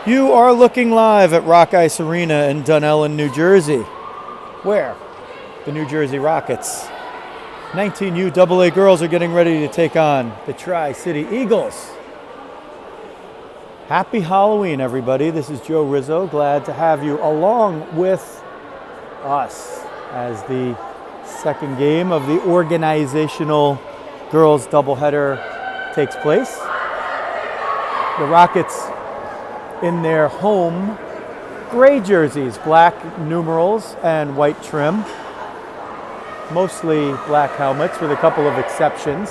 You are looking live at Rock Ice Arena in Dunellen, New Jersey, where the New Jersey Rockets 19U AA girls are getting ready to take on the Tri-City Eagles. Happy Halloween, everybody. This is Joe Rizzo. Glad to have you along with us as the second game of the organizational girls doubleheader takes place. The Rockets in their home gray jerseys, black numerals and white trim. Mostly black helmets with a couple of exceptions.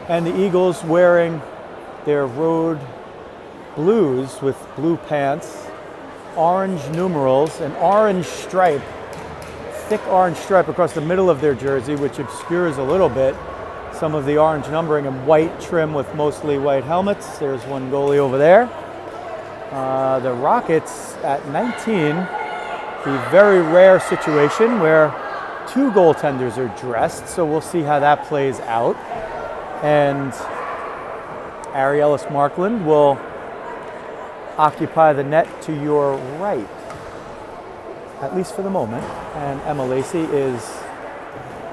And the Eagles wearing their road blues with blue pants, orange numerals, an orange stripe, thick orange stripe across the middle of their jersey, which obscures a little bit some of the orange numbering, and white trim with mostly white helmets. There's one goalie over there. The Rockets at 19, the very rare situation where two goaltenders are dressed, so we'll see how that plays out. And Ari Ellis-Markland will occupy the net to your right, at least for the moment. And Emma Lacey is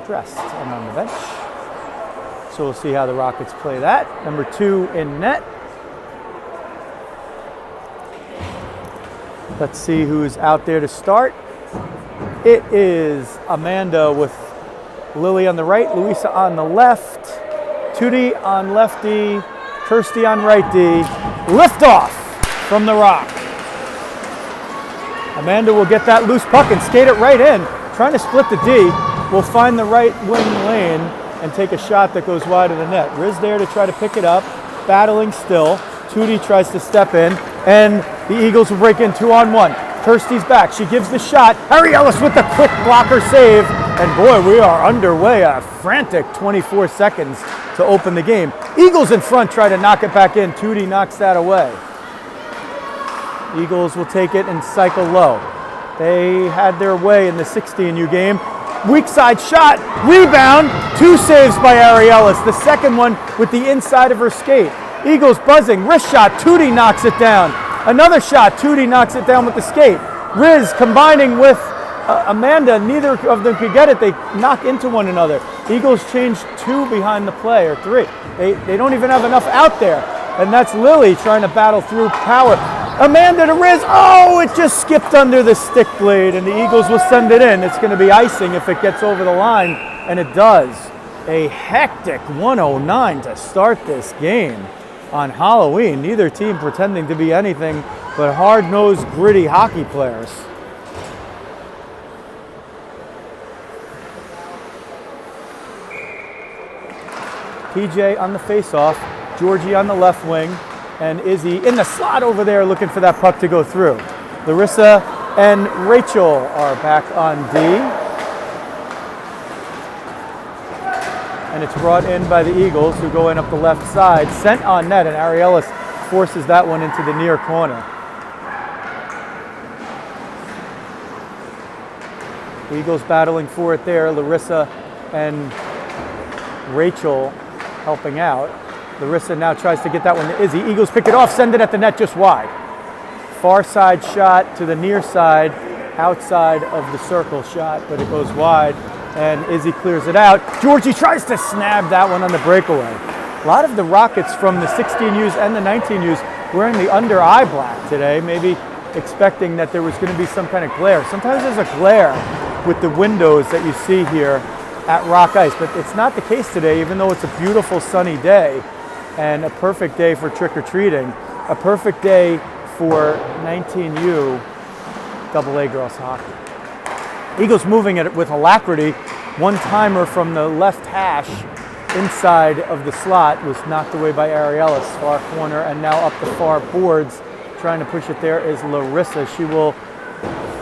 dressed and on the bench. So we'll see how the Rockets play that. Number 2 in net. Let's see who's out there to start. It is Amanda with Lily on the right, Louisa on the left, Tootie on left D, Kirsty on right D. Liftoff from the Rock. Amanda will get that loose puck and skate it right in. Trying to split the D. Will find the right wing lane and take a shot that goes wide of the net. Riz there to try to pick it up, battling still. Tootie tries to step in, and the Eagles will break in 2-on-1. Kirsty's back, she gives the shot. Harry Ellis with the quick blocker save, and boy, we are underway. A frantic 24 seconds to open the game. Eagles in front try to knock it back in. Tootie knocks that away. Eagles will take it and cycle low. They had their way in the 16U game. Weak side shot, rebound, 2 saves by Ari Ellis. The second one with the inside of her skate. Eagles buzzing, wrist shot, Tootie knocks it down. Another shot, Tootie knocks it down with the skate. Riz combining with Amanda, neither of them could get it. They knock into one another. Eagles change 2 behind the play, or 3. They don't even have enough out there. And that's Lily trying to battle through power. Amanda to Riz, oh, it just skipped under the stick blade, and the Eagles will send it in. It's going to be icing if it gets over the line, and it does. A hectic 109 to start this game on Halloween. Neither team pretending to be anything but hard-nosed, gritty hockey players. PJ on the face-off, Georgie on the left wing, and Izzy in the slot over there looking for that puck to go through. Larissa and Rachel are back on D. And it's brought in by the Eagles, who go in up the left side. Sent on net, and Ari Ellis forces that one into the near corner. The Eagles battling for it there. Larissa and Rachel helping out. Larissa now tries to get that one to Izzy. Eagles pick it off, send it at the net just wide. Far side shot to the near side, outside of the circle shot, but it goes wide, and Izzy clears it out. Georgie tries to snag that one on the breakaway. A lot of the Rockets from the 16Us and the 19Us wearing the under eye black today, maybe expecting that there was going to be some kind of glare. Sometimes there's a glare with the windows that you see here at Rock Ice, but it's not the case today, even though it's a beautiful sunny day. And a perfect day for trick-or-treating, a perfect day for 19U AA girls hockey. Eagles moving it with alacrity. One-timer from the left hash inside of the slot was knocked away by Ari Ellis, far corner, and now up the far boards. Trying to push it there is Larissa. She will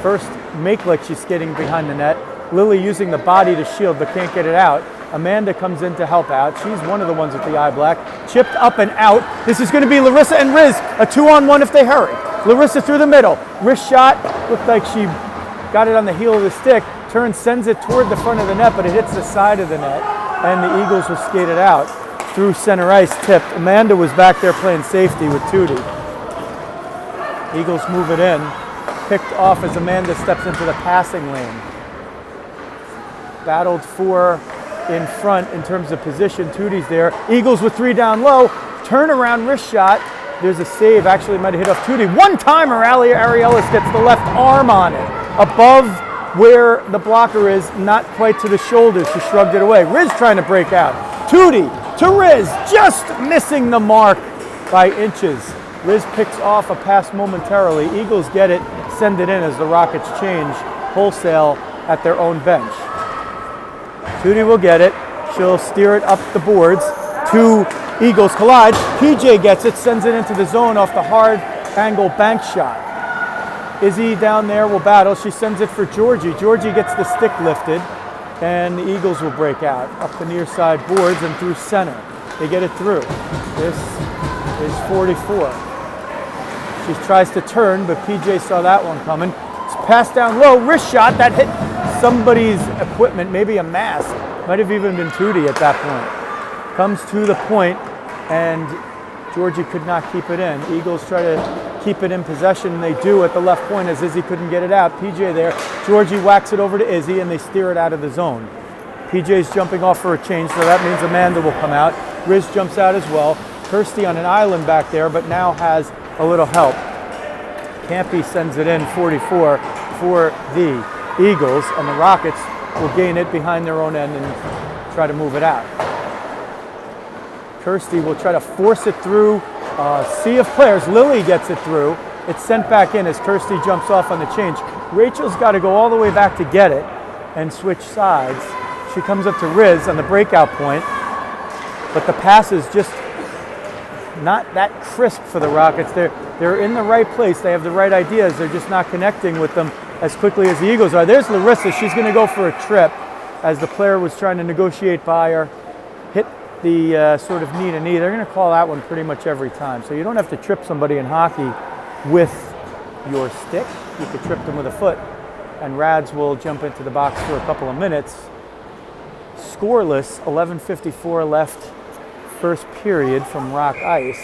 first make like she's skating behind the net. Lily using the body to shield but can't get it out. Amanda comes in to help out. She's one of the ones with the eye black. Chipped up and out. This is going to be Larissa and Riz. A 2-on-1 if they hurry. Larissa through the middle. Wrist shot. Looked like she got it on the heel of the stick. Turns, sends it toward the front of the net, but it hits the side of the net. And the Eagles will skate it out through center ice, tipped. Amanda was back there playing safety with Tootie. Eagles move it in. Picked off as Amanda steps into the passing lane. Battled for in front in terms of position. Tootie's there. Eagles with 3 down low. Turnaround wrist shot. There's a save. Actually might have hit off Tootie. One-timer. Ellis gets the left arm on it. Above where the blocker is, not quite to the shoulder. She shrugged it away. Riz trying to break out. Tootie to Riz. Just missing the mark by inches. Riz picks off a pass momentarily. Eagles get it, send it in as the Rockets change wholesale at their own bench. Tootie will get it. She'll steer it up the boards. 2 Eagles collide. PJ gets it, sends it into the zone off the hard angle bank shot. Izzy down there will battle. She sends it for Georgie. Georgie gets the stick lifted, and the Eagles will break out up the near side boards and through center. They get it through. This is 44. She tries to turn, but PJ saw that one coming. It's passed down low, wrist shot that hit somebody's equipment, maybe a mask. Might have even been Tootie at that point. Comes to the point, and Georgie could not keep it in. Eagles try to keep it in possession, and they do at the left point as Izzy couldn't get it out. PJ there. Georgie whacks it over to Izzy, and they steer it out of the zone. PJ's jumping off for a change, so that means Amanda will come out. Riz jumps out as well. Kirsty on an island back there, but now has a little help. Campy sends it in 44 for the Eagles, and the Rockets will gain it behind their own end and try to move it out. Kirsty will try to force it through a sea of players. Lily gets it through. It's sent back in as Kirsty jumps off on the change. Rachel's got to go all the way back to get it and switch sides. She comes up to Riz on the breakout point, but the pass is just not that crisp for the Rockets. They're in the right place. They have the right ideas. They're just not connecting with them as quickly as the Eagles are. There's Larissa. She's going to go for a trip as the player was trying to negotiate by her. Hit the sort of knee to knee. They're going to call that one pretty much every time. So you don't have to trip somebody in hockey with your stick. You could trip them with a foot. And Rads will jump into the box for a couple of minutes. Scoreless, 11:54 left. First period from Rock Ice.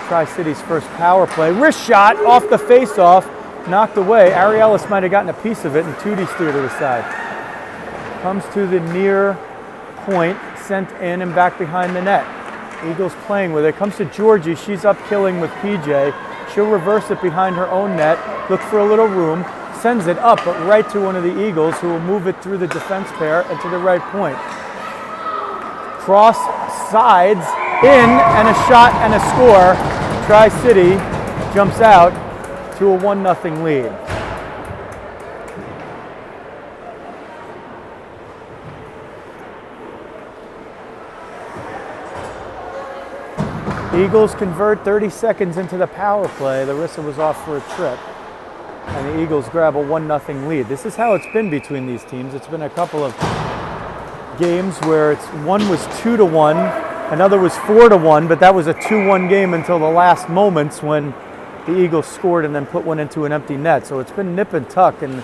Tri-City's first power play. Wrist shot off the face-off, knocked away. Ellis might have gotten a piece of it, and Tootie steered to the side. Comes to the near point, sent in and back behind the net. Eagles playing with it. Comes to Georgie. She's up killing with PJ. She'll reverse it behind her own net, look for a little room, sends it up, but right to one of the Eagles, who will move it through the defense pair and to the right point. Cross sides, in, and a shot and a score. Tri-City jumps out to a 1-0 lead. Eagles convert 30 seconds into the power play. Larissa was off for a trip, and the Eagles grab a 1-0 lead. This is how it's been between these teams. It's been a couple of games where one was 2-1, another was 4-1, but that was a 2-1 game until the last moments when the Eagles scored and then put one into an empty net. So it's been nip and tuck in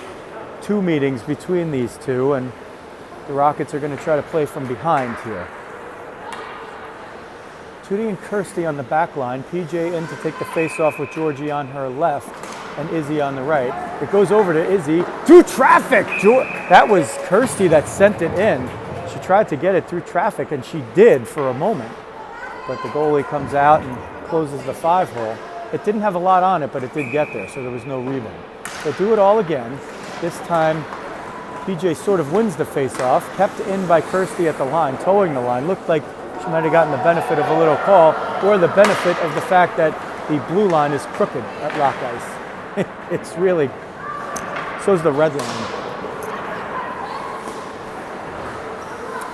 2 meetings between these two, and the Rockets are going to try to play from behind here. Tootie and Kirsty on the back line. PJ in to take the face-off with Georgie on her left and Izzy on the right. It goes over to Izzy. Through traffic! That was Kirsty that sent it in. She tried to get it through traffic, and she did for a moment. But the goalie comes out and closes the 5-hole. It didn't have a lot on it, but it did get there, so there was no rebound. They do it all again. This time, PJ sort of wins the face-off, kept in by Kirsty at the line, towing the line. Looked like she might have gotten the benefit of a little call, or the benefit of the fact that the blue line is crooked at Rock Ice. It's really, so's the red line.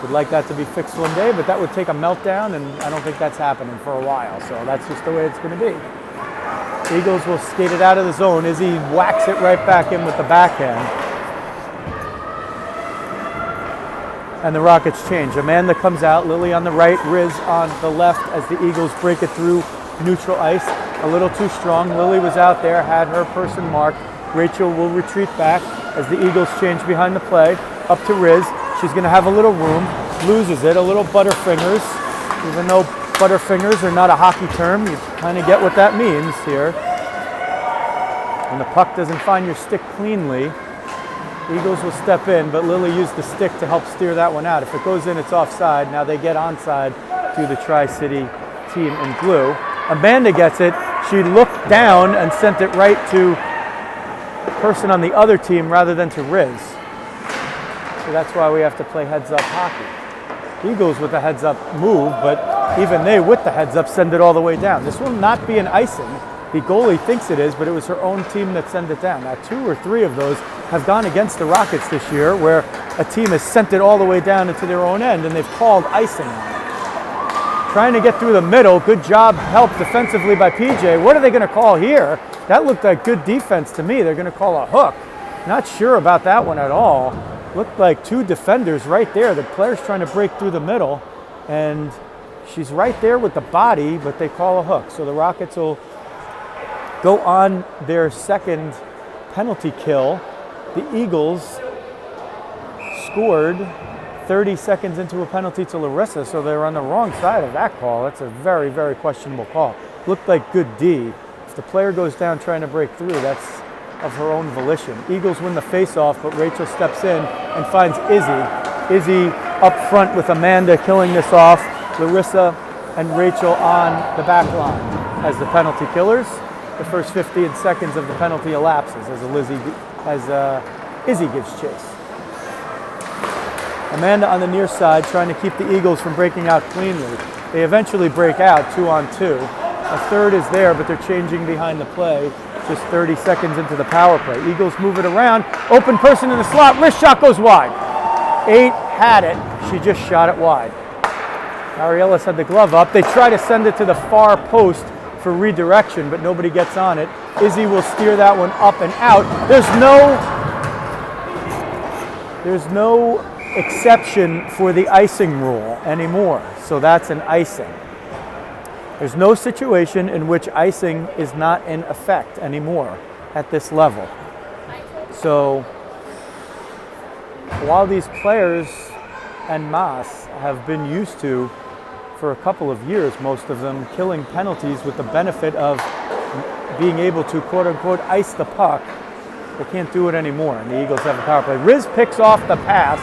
Would like that to be fixed one day, but that would take a meltdown, and I don't think that's happening for a while, so that's just the way it's going to be. Eagles will skate it out of the zone. Izzy whacks it right back in with the backhand. And the Rockets change. Amanda comes out, Lily on the right, Riz on the left as the Eagles break it through neutral ice. A little too strong. Lily was out there, had her person marked. Rachel will retreat back as the Eagles change behind the play. Up to Riz. She's going to have a little room. Loses it. A little butterfingers, even though Butterfingers are not a hockey term. You kind of get what that means here. When the puck doesn't find your stick cleanly, Eagles will step in, but Lily used the stick to help steer that one out. If it goes in, it's offside. Now they get onside to the Tri-City team in blue. Amanda gets it. She looked down and sent it right to the person on the other team rather than to Riz. So that's why we have to play heads-up hockey. Eagles with a heads-up move, but even they with the heads-up send it all the way down. This will not be an icing. The goalie thinks it is, but it was her own team that sent it down. Now, 2 or 3 of those have gone against the Rockets this year, where a team has sent it all the way down into their own end, and they've called icing on it. Trying to get through the middle. Good job, help defensively by PJ. What are they going to call here? That looked like good defense to me. They're going to call a hook. Not sure about that one at all. Looked like 2 defenders right there. The player's trying to break through the middle, and she's right there with the body, but they call a hook. So the Rockets will go on their second penalty kill. The Eagles scored 30 seconds into a penalty to Larissa, so they're on the wrong side of that call. That's a very, very questionable call. Looked like good D. If the player goes down trying to break through, that's of her own volition. Eagles win the face-off, but Rachel steps in and finds Izzy. Izzy up front with Amanda killing this off. Larissa and Rachel on the back line as the penalty killers. The first 15 seconds of the penalty elapses as Izzy gives chase. Amanda on the near side trying to keep the Eagles from breaking out cleanly. They eventually break out 2-on-2. A third is there, but they're changing behind the play just 30 seconds into the power play. Eagles move it around. Open person in the slot. Wrist shot goes wide. 8 had it. She just shot it wide. Ariellis had the glove up. They try to send it to the far post for redirection, but nobody gets on it. Izzy will steer that one up and out. There's no exception for the icing rule anymore, so that's an icing. There's no situation in which icing is not in effect anymore at this level. So while these players en masse have been used to, for a couple of years, most of them, killing penalties with the benefit of being able to quote-unquote ice the puck, they can't do it anymore, and the Eagles have a power play. Riz picks off the pass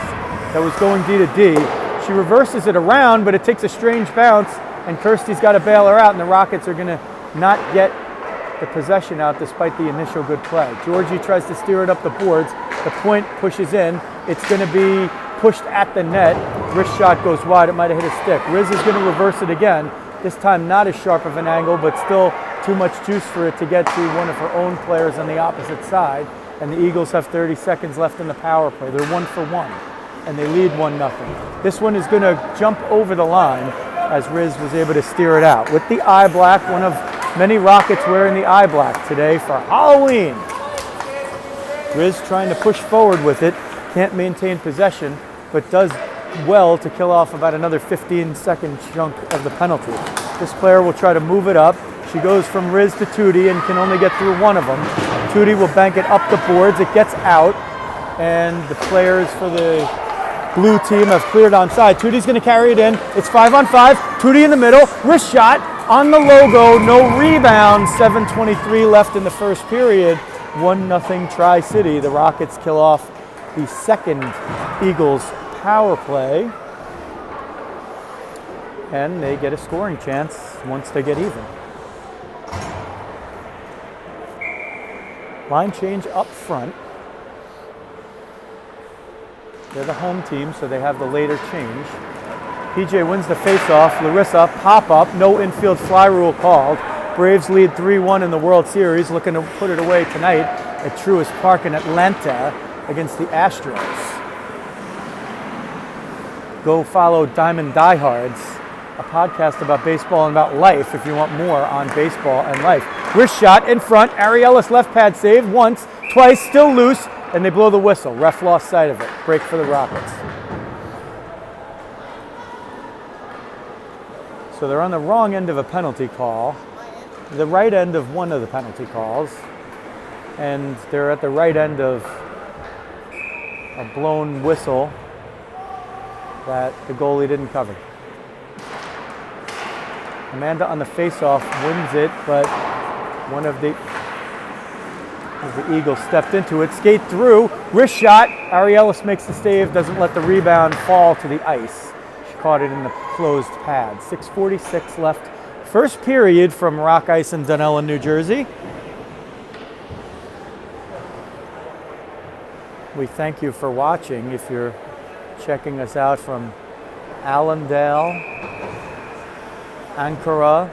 that was going D to D. She reverses it around, but it takes a strange bounce, and Kirsty's got to bail her out, and the Rockets are going to not get the possession out despite the initial good play. Georgie tries to steer it up the boards. The point pushes in. It's going to be pushed at the net. Wrist shot goes wide. It might have hit a stick. Riz is going to reverse it again. This time not as sharp of an angle, but still too much juice for it to get to one of her own players on the opposite side. And the Eagles have 30 seconds left in the power play. They're 1-for-1, and they lead 1-0. This one is going to jump over the line as Riz was able to steer it out. With the eye black, one of many Rockets wearing the eye black today for Halloween. Riz trying to push forward with it. Can't maintain possession, but does well to kill off about another 15-second chunk of the penalty. This player will try to move it up. She goes from Riz to Tootie and can only get through one of them. Tootie will bank it up the boards. It gets out, and the players for the blue team have cleared onside. Tootie's going to carry it in. It's 5-on-5. Tootie in the middle. Wrist shot on the logo. No rebound. 7:23 left in the first period. 1-0 Tri-City. The Rockets kill off the second Eagles power play, and they get a scoring chance once they get even. Line change up front. They're the home team, so they have the later change. PJ wins the faceoff. Larissa, pop-up, no infield fly rule called. Braves lead 3-1 in the World Series, looking to put it away tonight at Truist Park in Atlanta against the Astros. Go follow Diamond Diehards, a podcast about baseball and about life if you want more on baseball and life. Wrist shot in front. Ariellis left pad save once, twice, still loose, and they blow the whistle. Ref lost sight of it. Break for the Rockets. So they're on the wrong end of a penalty call, the right end of one of the penalty calls, and they're at the right end of a blown whistle that the goalie didn't cover. Amanda on the face-off wins it, but one of the Eagles stepped into it, skate through, wrist shot. Ariellis makes the save, doesn't let the rebound fall to the ice. She caught it in the closed pad. 6:46 left. First period from Rock Ice in Dunellen, New Jersey. We thank you for watching. If you're checking us out from Allendale, Ankara,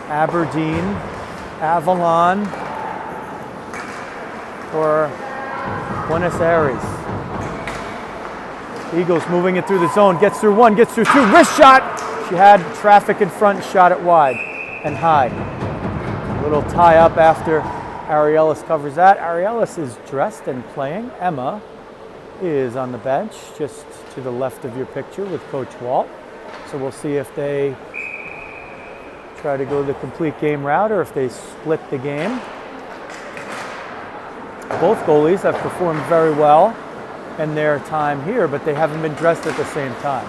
Aberdeen, Avalon, or Buenos Aires. Eagles moving it through the zone, gets through one, gets through two, wrist shot! She had traffic in front, shot it wide and high. A little tie up after Ariellis covers that. Ariellis is dressed and playing. Emma is on the bench, just to the left of your picture with Coach Walt. So we'll see if they try to go the complete game route or if they split the game. Both goalies have performed very well in their time here, but they haven't been dressed at the same time.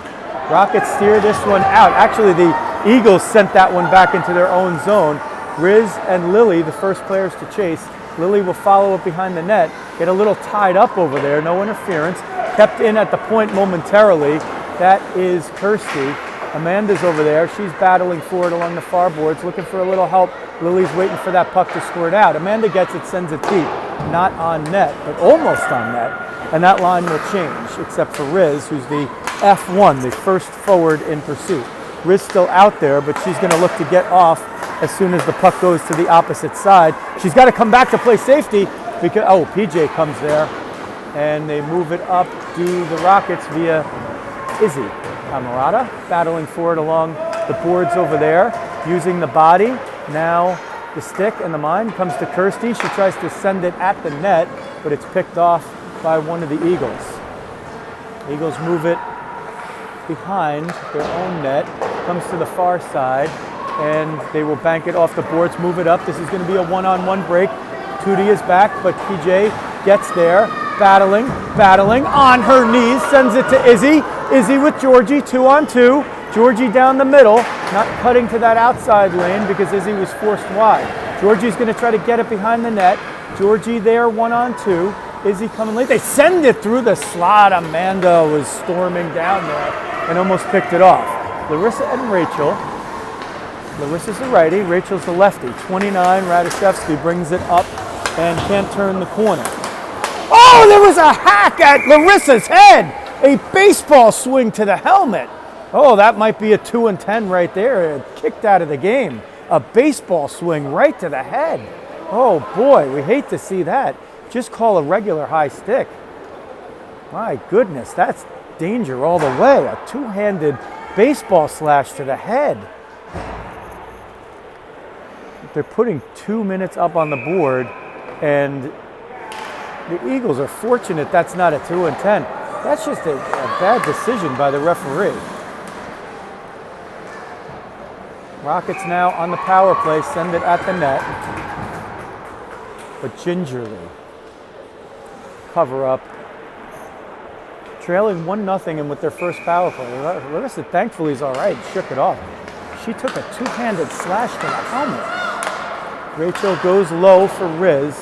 Rockets steer this one out. Actually, the Eagles sent that one back into their own zone. Riz and Lily, the first players to chase. Lily will follow up behind the net, get a little tied up over there, no interference. Kept in at the point momentarily. That is Kirsty. Amanda's over there. She's battling for it along the far boards, looking for a little help. Lily's waiting for that puck to squirt out. Amanda gets it, sends it deep. Not on net, but almost on net. And that line will change, except for Riz, who's the F1, the first forward in pursuit. Riz still out there, but she's going to look to get off as soon as the puck goes to the opposite side. She's got to come back to play safety because, PJ comes there, and they move it up to the Rockets via Izzy Camarada, battling for it along the boards over there, using the body. Now the stick and the mine comes to Kirsty. She tries to send it at the net, but it's picked off by one of the Eagles. Eagles move it behind their own net, comes to the far side, and they will bank it off the boards, move it up. This is going to be a one-on-one break. Tootie is back, but PJ gets there, battling on her knees, sends it to Izzy. Izzy with Georgie, 2-on-2. Georgie down the middle, not cutting to that outside lane because Izzy was forced wide. Georgie's going to try to get it behind the net. Georgie there, 1-on-2. Izzy coming late. They send it through the slot. Amanda was storming down there and almost picked it off. Larissa and Rachel. Larissa's the righty, Rachel's the lefty. 29, Radishevsky brings it up and can't turn the corner. Oh, there was a hack at Larissa's head. A baseball swing to the helmet. Oh, that might be a 2-10 right there. Kicked out of the game. A baseball swing right to the head. Oh boy, we hate to see that. Just call a regular high stick. My goodness, that's danger all the way. A two-handed baseball slash to the head. They're putting 2 minutes up on the board, and the Eagles are fortunate that's not a 2-10. That's just a bad decision by the referee. Rockets now on the power play, send it at the net, but gingerly cover up. Trailing 1-0 and with their first power play. Larissa thankfully is all right, shook it off. She took a two-handed slash to the helmet. Rachel goes low for Riz.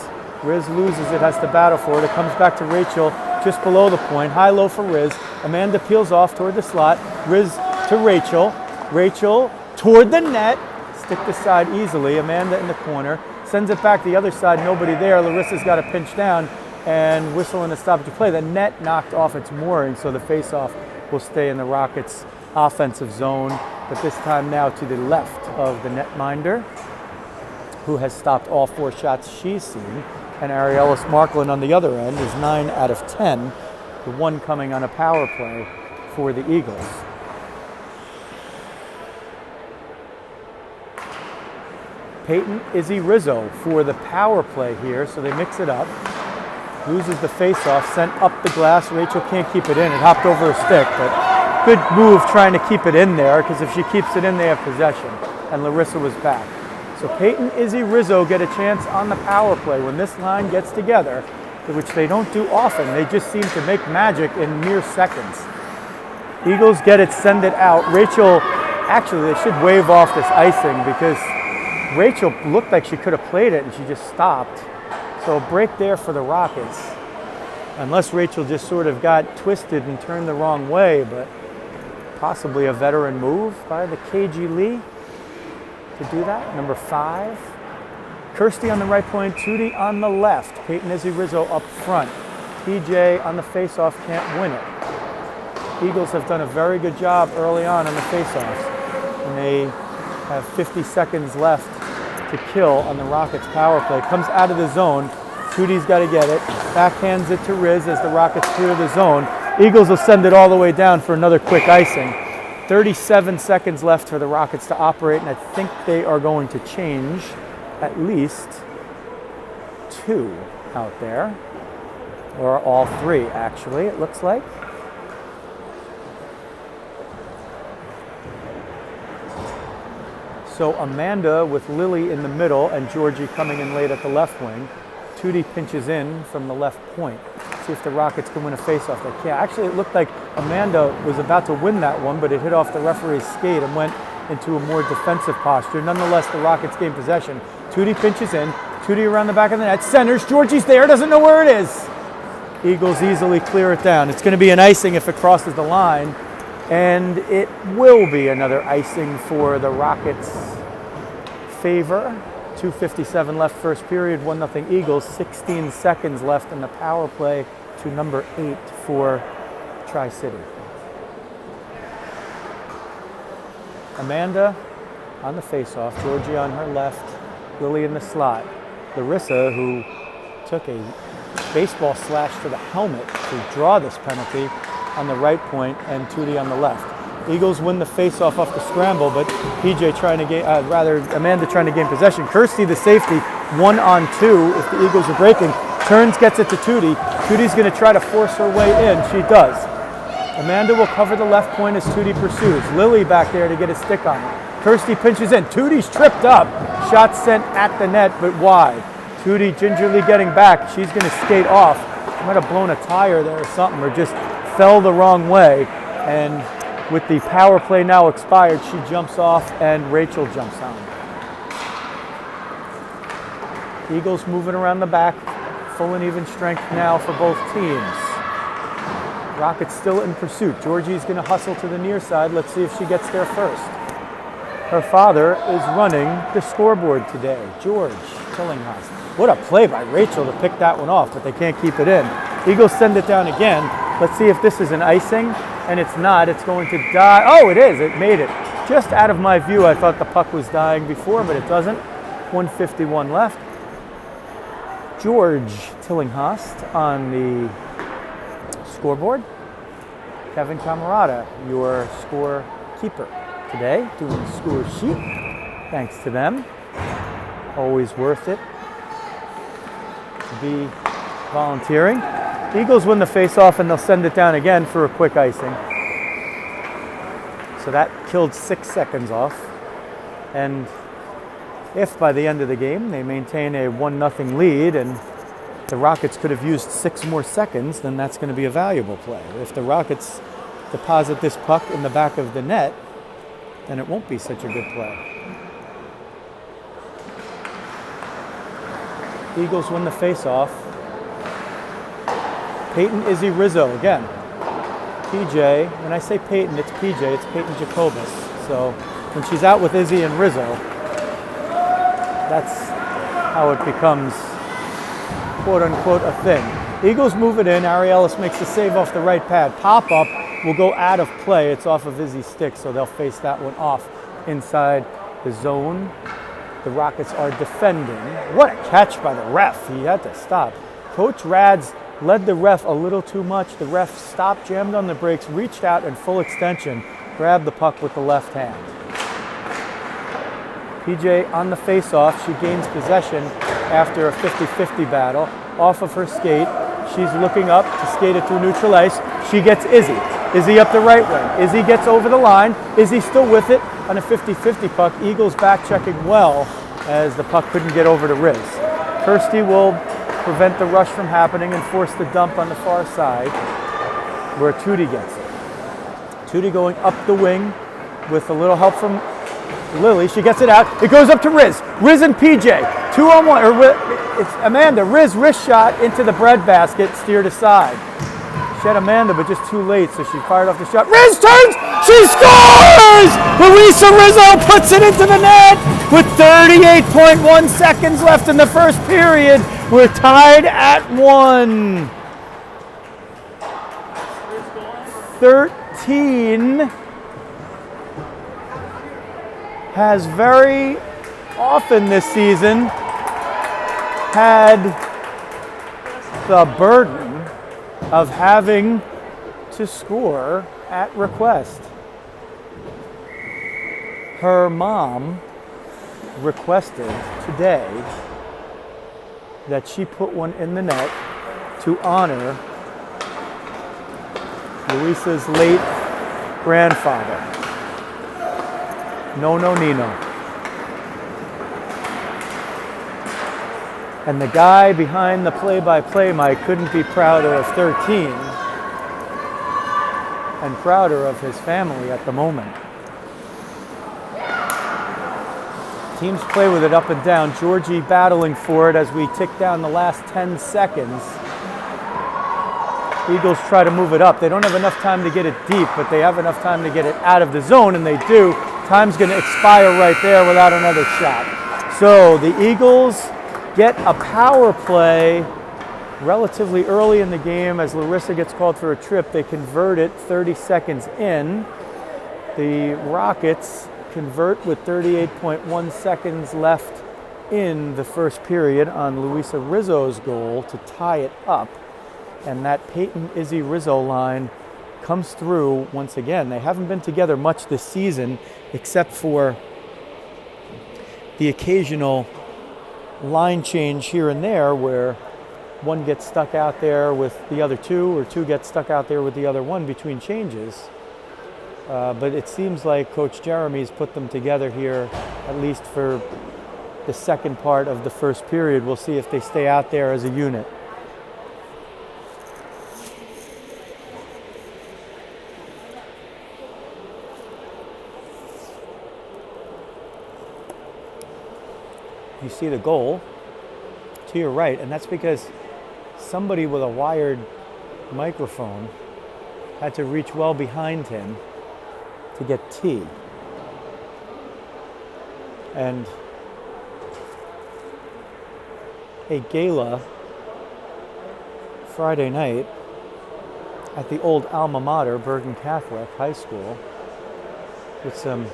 Riz loses it, has to battle for it. It comes back to Rachel just below the point. High-low for Riz. Amanda peels off toward the slot. Riz to Rachel. Rachel toward the net. Stick this side easily. Amanda in the corner. Sends it back the other side. Nobody there. Larissa's got to pinch down and whistle in a stoppage play. The net knocked off its mooring, so the face-off will stay in the Rockets' offensive zone. But this time now to the left of the netminder, who has stopped all 4 shots she's seen. And Ariellis Markland on the other end is 9 out of 10, the one coming on a power play for the Eagles. Peyton Izzy Rizzo for the power play here, so they mix it up. Loses the face-off, sent up the glass. Rachel can't keep it in. It hopped over her stick, but good move trying to keep it in there, because if she keeps it in, they have possession. And Larissa was back. So Peyton, Izzy, Rizzo get a chance on the power play when this line gets together, which they don't do often. They just seem to make magic in mere seconds. Eagles get it, send it out. Rachel Actually, they should wave off this icing because Rachel looked like she could have played it and she just stopped. So a break there for the Rockets. Unless Rachel just sort of got twisted and turned the wrong way, but possibly a veteran move by the KG Lee to do that. Number 5. Kirsty on the right point, Tootie on the left. Peyton Izzy Rizzo up front. PJ on the face-off can't win it. Eagles have done a very good job early on the face-offs. And they have 50 seconds left to kill on the Rockets power play. Comes out of the zone. Tootie's got to get it. Backhands it to Riz as the Rockets clear the zone. Eagles will send it all the way down for another quick icing. 37 seconds left for the Rockets to operate, and I think they are going to change at least 2 out there. Or all 3, actually, it looks like. So Amanda with Lily in the middle and Georgie coming in late at the left wing. Tootie pinches in from the left point. See if the Rockets can win a faceoff. They can't. Actually, it looked like Amanda was about to win that one, but it hit off the referee's skate and went into a more defensive posture. Nonetheless, the Rockets gain possession. Tootie pinches in. Tootie around the back of the net. Centers. Georgie's there. Doesn't know where it is. Eagles easily clear it down. It's going to be an icing if it crosses the line. And it will be another icing for the Rockets' favor. 2:57 left first period, 1-0 Eagles. 16 seconds left in the power play to number 8 for Tri-City. Amanda on the face-off, Georgie on her left, Lily in the slot. Larissa, who took a baseball slash to the helmet to draw this penalty, on the right point, and Tootie on the left. Eagles win the face-off off the scramble, but PJ trying to gain, Amanda trying to gain possession. Kirsty, the safety, 1-on-2 if the Eagles are breaking. Turns, gets it to Tootie. Tootie's going to try to force her way in. She does. Amanda will cover the left point as Tootie pursues. Lily back there to get a stick on it. Kirsty pinches in. Tootie's tripped up. Shot sent at the net, but wide. Tootie gingerly getting back. She's going to skate off. She might have blown a tire there or something, or just fell the wrong way. And with the power play now expired, she jumps off and Rachel jumps on. Eagles moving around the back, full and even strength now for both teams. Rockets still in pursuit. Georgie's going to hustle to the near side. Let's see if she gets there first. Her father is running the scoreboard today, George Tillinghast. What a play by Rachel to pick that one off, but they can't keep it in. Eagles send it down again. Let's see if this is an icing, and it's not. It's going to die. Oh, it is. It made it. Just out of my view, I thought the puck was dying before, but it doesn't. 1:51 left. George Tillinghast on the scoreboard. Kevin Camarada, your scorekeeper today, doing the score sheet. Thanks to them. Always worth it to be volunteering. Eagles win the face-off and they'll send it down again for a quick icing. So that killed 6 seconds off. And if by the end of the game they maintain a 1-0 lead and the Rockets could have used 6 more seconds, then that's going to be a valuable play. If the Rockets deposit this puck in the back of the net, then it won't be such a good play. Eagles win the face-off. Peyton Izzy Rizzo again. PJ, when I say Peyton, it's PJ, it's Peyton Jacobus. So when she's out with Izzy and Rizzo, that's how it becomes quote unquote a thing. Eagles move it in. Ari Ellis makes the save off the right pad. Pop up will go out of play. It's off of Izzy's stick, so they'll face that one off inside the zone. The Rockets are defending. What a catch by the ref. He had to stop. Coach Rads led the ref a little too much. The ref stopped, jammed on the brakes, reached out in full extension, grabbed the puck with the left hand. PJ on the face-off. She gains possession after a 50-50 battle. Off of her skate. She's looking up to skate it through neutral ice. She gets Izzy. Izzy up the right wing. Izzy gets over the line. Izzy still with it on a 50-50 puck. Eagles back checking well as the puck couldn't get over to Riz. Kirsty will prevent the rush from happening and force the dump on the far side where Tootie gets it. Tootie going up the wing with a little help from Lily. She gets it out. It goes up to Riz. Riz and PJ. 2-on-1. It's Amanda. Riz wrist shot into the breadbasket, steered aside. She had Amanda, but just too late, so she fired off the shot. Riz turns! She scores! Louisa Rizzo puts it into the net with 38.1 seconds left in the first period. We're tied at 1. 13 has very often this season had the burden of having to score at request. Her mom requested today that she put one in the net to honor Luisa's late grandfather, Nono Nino. And the guy behind the play-by-play mic couldn't be prouder of 13 and prouder of his family at the moment. Teams play with it up and down. Georgie battling for it as we tick down the last 10 seconds. Eagles try to move it up. They don't have enough time to get it deep, but they have enough time to get it out of the zone, and they do. Time's going to expire right there without another shot. So the Eagles get a power play relatively early in the game as Larissa gets called for a trip. They convert it 30 seconds in. The Rockets convert with 38.1 seconds left in the first period on Luisa Rizzo's goal to tie it up. And that Peyton Izzy Rizzo line comes through once again. They haven't been together much this season except for the occasional line change here and there where one gets stuck out there with the other two, or two get stuck out there with the other one between changes. But it seems like Coach Jeremy's put them together here, at least for the second part of the first period. We'll see if they stay out there as a unit. You see the goal to your right, and that's because somebody with a wired microphone had to reach well behind him to get tea. And a gala Friday night at the old alma mater, Bergen Catholic High School, with some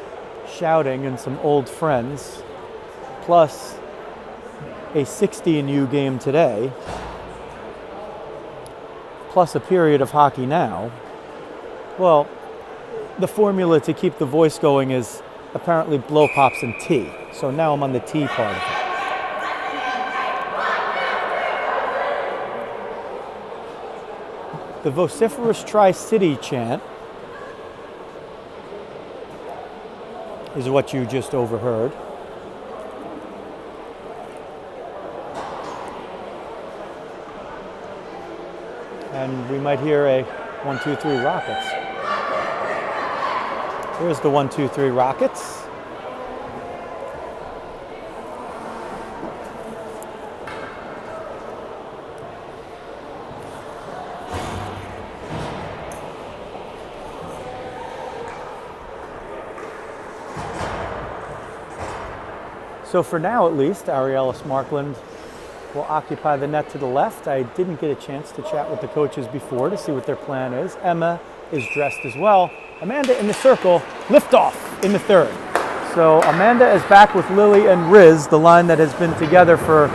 shouting and some old friends, plus a 16U game today, plus a period of hockey now. Well, the formula to keep the voice going is apparently blow pops and tea. So now I'm on the tea part of it. The vociferous Tri-City chant is what you just overheard. And we might hear a 1, 2, 3 Rockets. Here's the 1, 2, 3 Rockets. So for now, at least, Ariella Markland will occupy the net to the left. I didn't get a chance to chat with the coaches before to see what their plan is. Emma is dressed as well. Amanda in the circle, liftoff in the third. So Amanda is back with Lily and Riz, the line that has been together for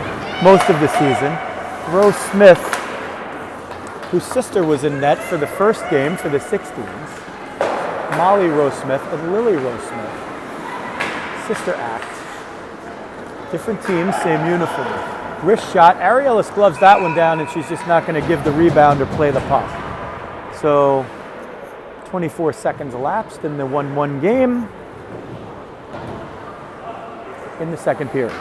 most of the season. Rose Smith, whose sister was in net for the first game for the 16s. Molly Rose Smith and Lily Rose Smith. Sister act. Different teams, same uniform. Wrist shot. Arielis gloves that one down, and she's just not going to give the rebound or play the puck. So 24 seconds elapsed in the 1-1 game in the second period.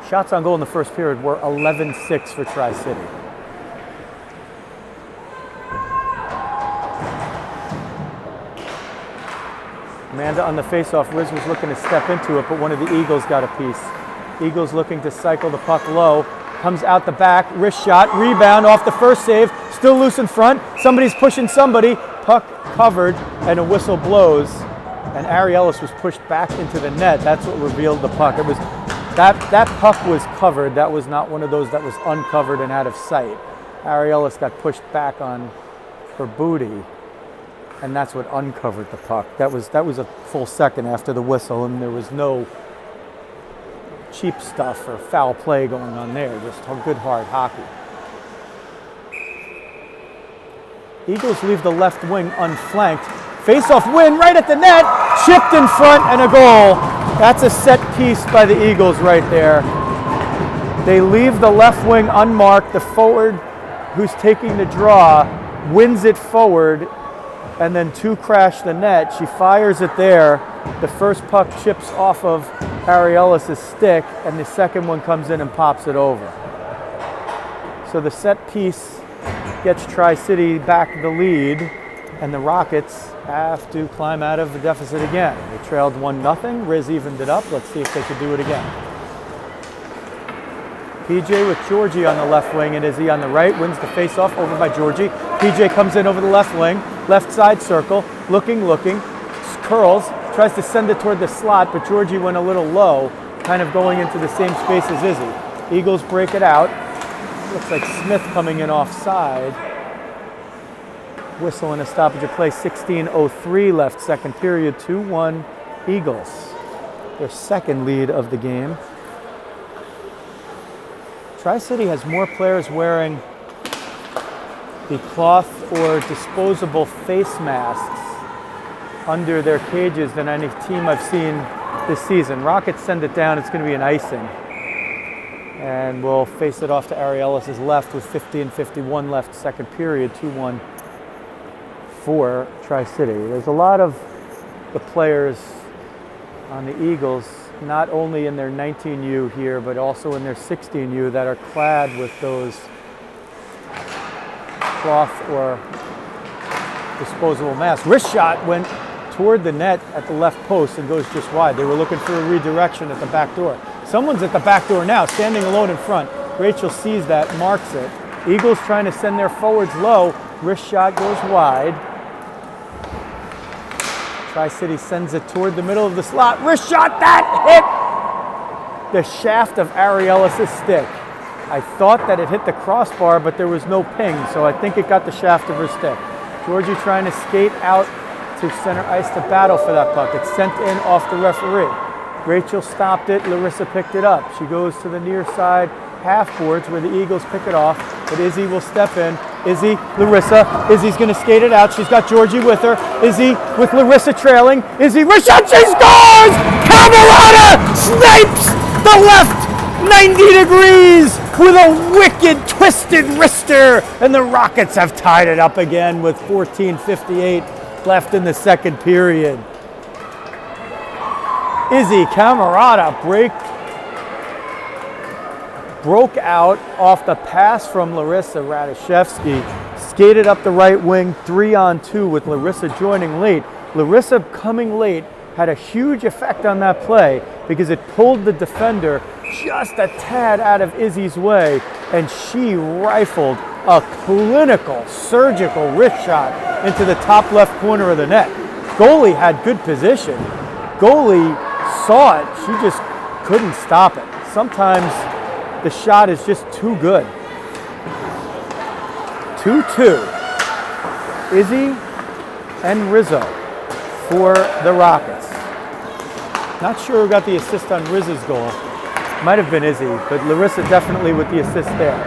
Shots on goal in the first period were 11-6 for Tri-City. Amanda on the faceoff. Riz was looking to step into it, but one of the Eagles got a piece. Eagles looking to cycle the puck low. Comes out the back, wrist shot, rebound off the first save. Still loose in front. Somebody's pushing somebody. Puck covered, and a whistle blows. And Ari Ellis was pushed back into the net. That's what revealed the puck. It was that puck was covered. That was not one of those that was uncovered and out of sight. Ari Ellis got pushed back on her booty, and that's what uncovered the puck. That was a full second after the whistle, and there was no cheap stuff or foul play going on there. Just good hard hockey. Eagles leave the left wing unflanked. Face-off win right at the net, chipped in front and a goal. That's a set piece by the Eagles right there. They leave the left wing unmarked. The forward who's taking the draw wins it forward, and then two crash the net. She fires it there. The first puck chips off of Ari Ellis' stick, and the second one comes in and pops it over. So the set piece gets Tri-City back the lead, and the Rockets have to climb out of the deficit again. They trailed 1-0. Riz evened it up. Let's see if they could do it again. PJ with Georgie on the left wing, and Izzy on the right, wins the face-off over by Georgie. PJ comes in over the left wing, left side circle, looking, curls, tries to send it toward the slot, but Georgie went a little low, kind of going into the same space as Izzy. Eagles break it out. Looks like Smith coming in offside. Whistle and a stoppage of play. 16:03 left, second period. 2-1 Eagles. Their second lead of the game. Tri-City has more players wearing the cloth or disposable face masks under their cages than any team I've seen this season. Rockets send it down. It's going to be an icing. And we'll face it off to Ari Ellis' left with 50:51 left, second period. 2-1 for Tri-City. There's a lot of the players on the Eagles, not only in their 19U here, but also in their 16U, that are clad with those cloth or disposable masks. Wrist shot went toward the net at the left post and goes just wide. They were looking for a redirection at the back door. Someone's at the back door now, standing alone in front. Rachel sees that, marks it. Eagles trying to send their forwards low. Wrist shot goes wide. Tri-City sends it toward the middle of the slot. Wrist shot, that hit the shaft of Ari Ellis' stick. I thought that it hit the crossbar, but there was no ping, so I think it got the shaft of her stick. Georgie trying to skate out to center ice to battle for that puck. It's sent in off the referee. Rachel stopped it. Larissa picked it up. She goes to the near side half boards where the Eagles pick it off, but Izzy will step in. Izzy, Larissa. Izzy's going to skate it out. She's got Georgie with her. Izzy with Larissa trailing. Izzy, wrist shot, she scores! Camerata snipes the left 90 degrees with a wicked twisted wrister, and the Rockets have tied it up again with 14:58 left in the second period. Izzy Camerata broke out off the pass from Larissa Radishevsky, skated up the right wing 3-on-2 with Larissa joining late. Larissa coming late had a huge effect on that play because it pulled the defender just a tad out of Izzy's way, and she rifled a clinical, surgical wrist shot into the top left corner of the net. Goalie had good position. Goalie saw it. She just couldn't stop it. Sometimes the shot is just too good. 2-2. Izzy and Rizzo for the Rockets. Not sure who got the assist on Rizzo's goal. Might have been Izzy, but Larissa definitely with the assist there.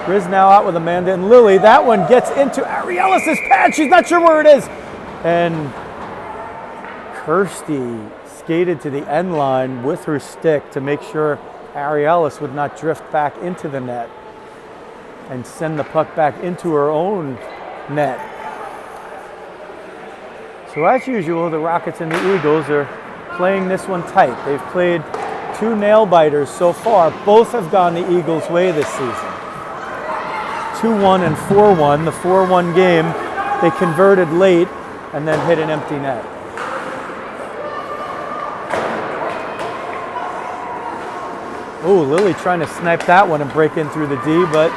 Riz now out with Amanda and Lily. That one gets into Ari Ellis' pad. She's not sure where it is. And Kirsty skated to the end line with her stick to make sure Ari Ellis would not drift back into the net and send the puck back into her own net. So as usual, the Rockets and the Eagles are playing this one tight. They've played two nail-biters so far. Both have gone the Eagles' way this season. 2-1 and 4-1. The 4-1 game, they converted late and then hit an empty net. Oh, Lily trying to snipe that one and break in through the D, but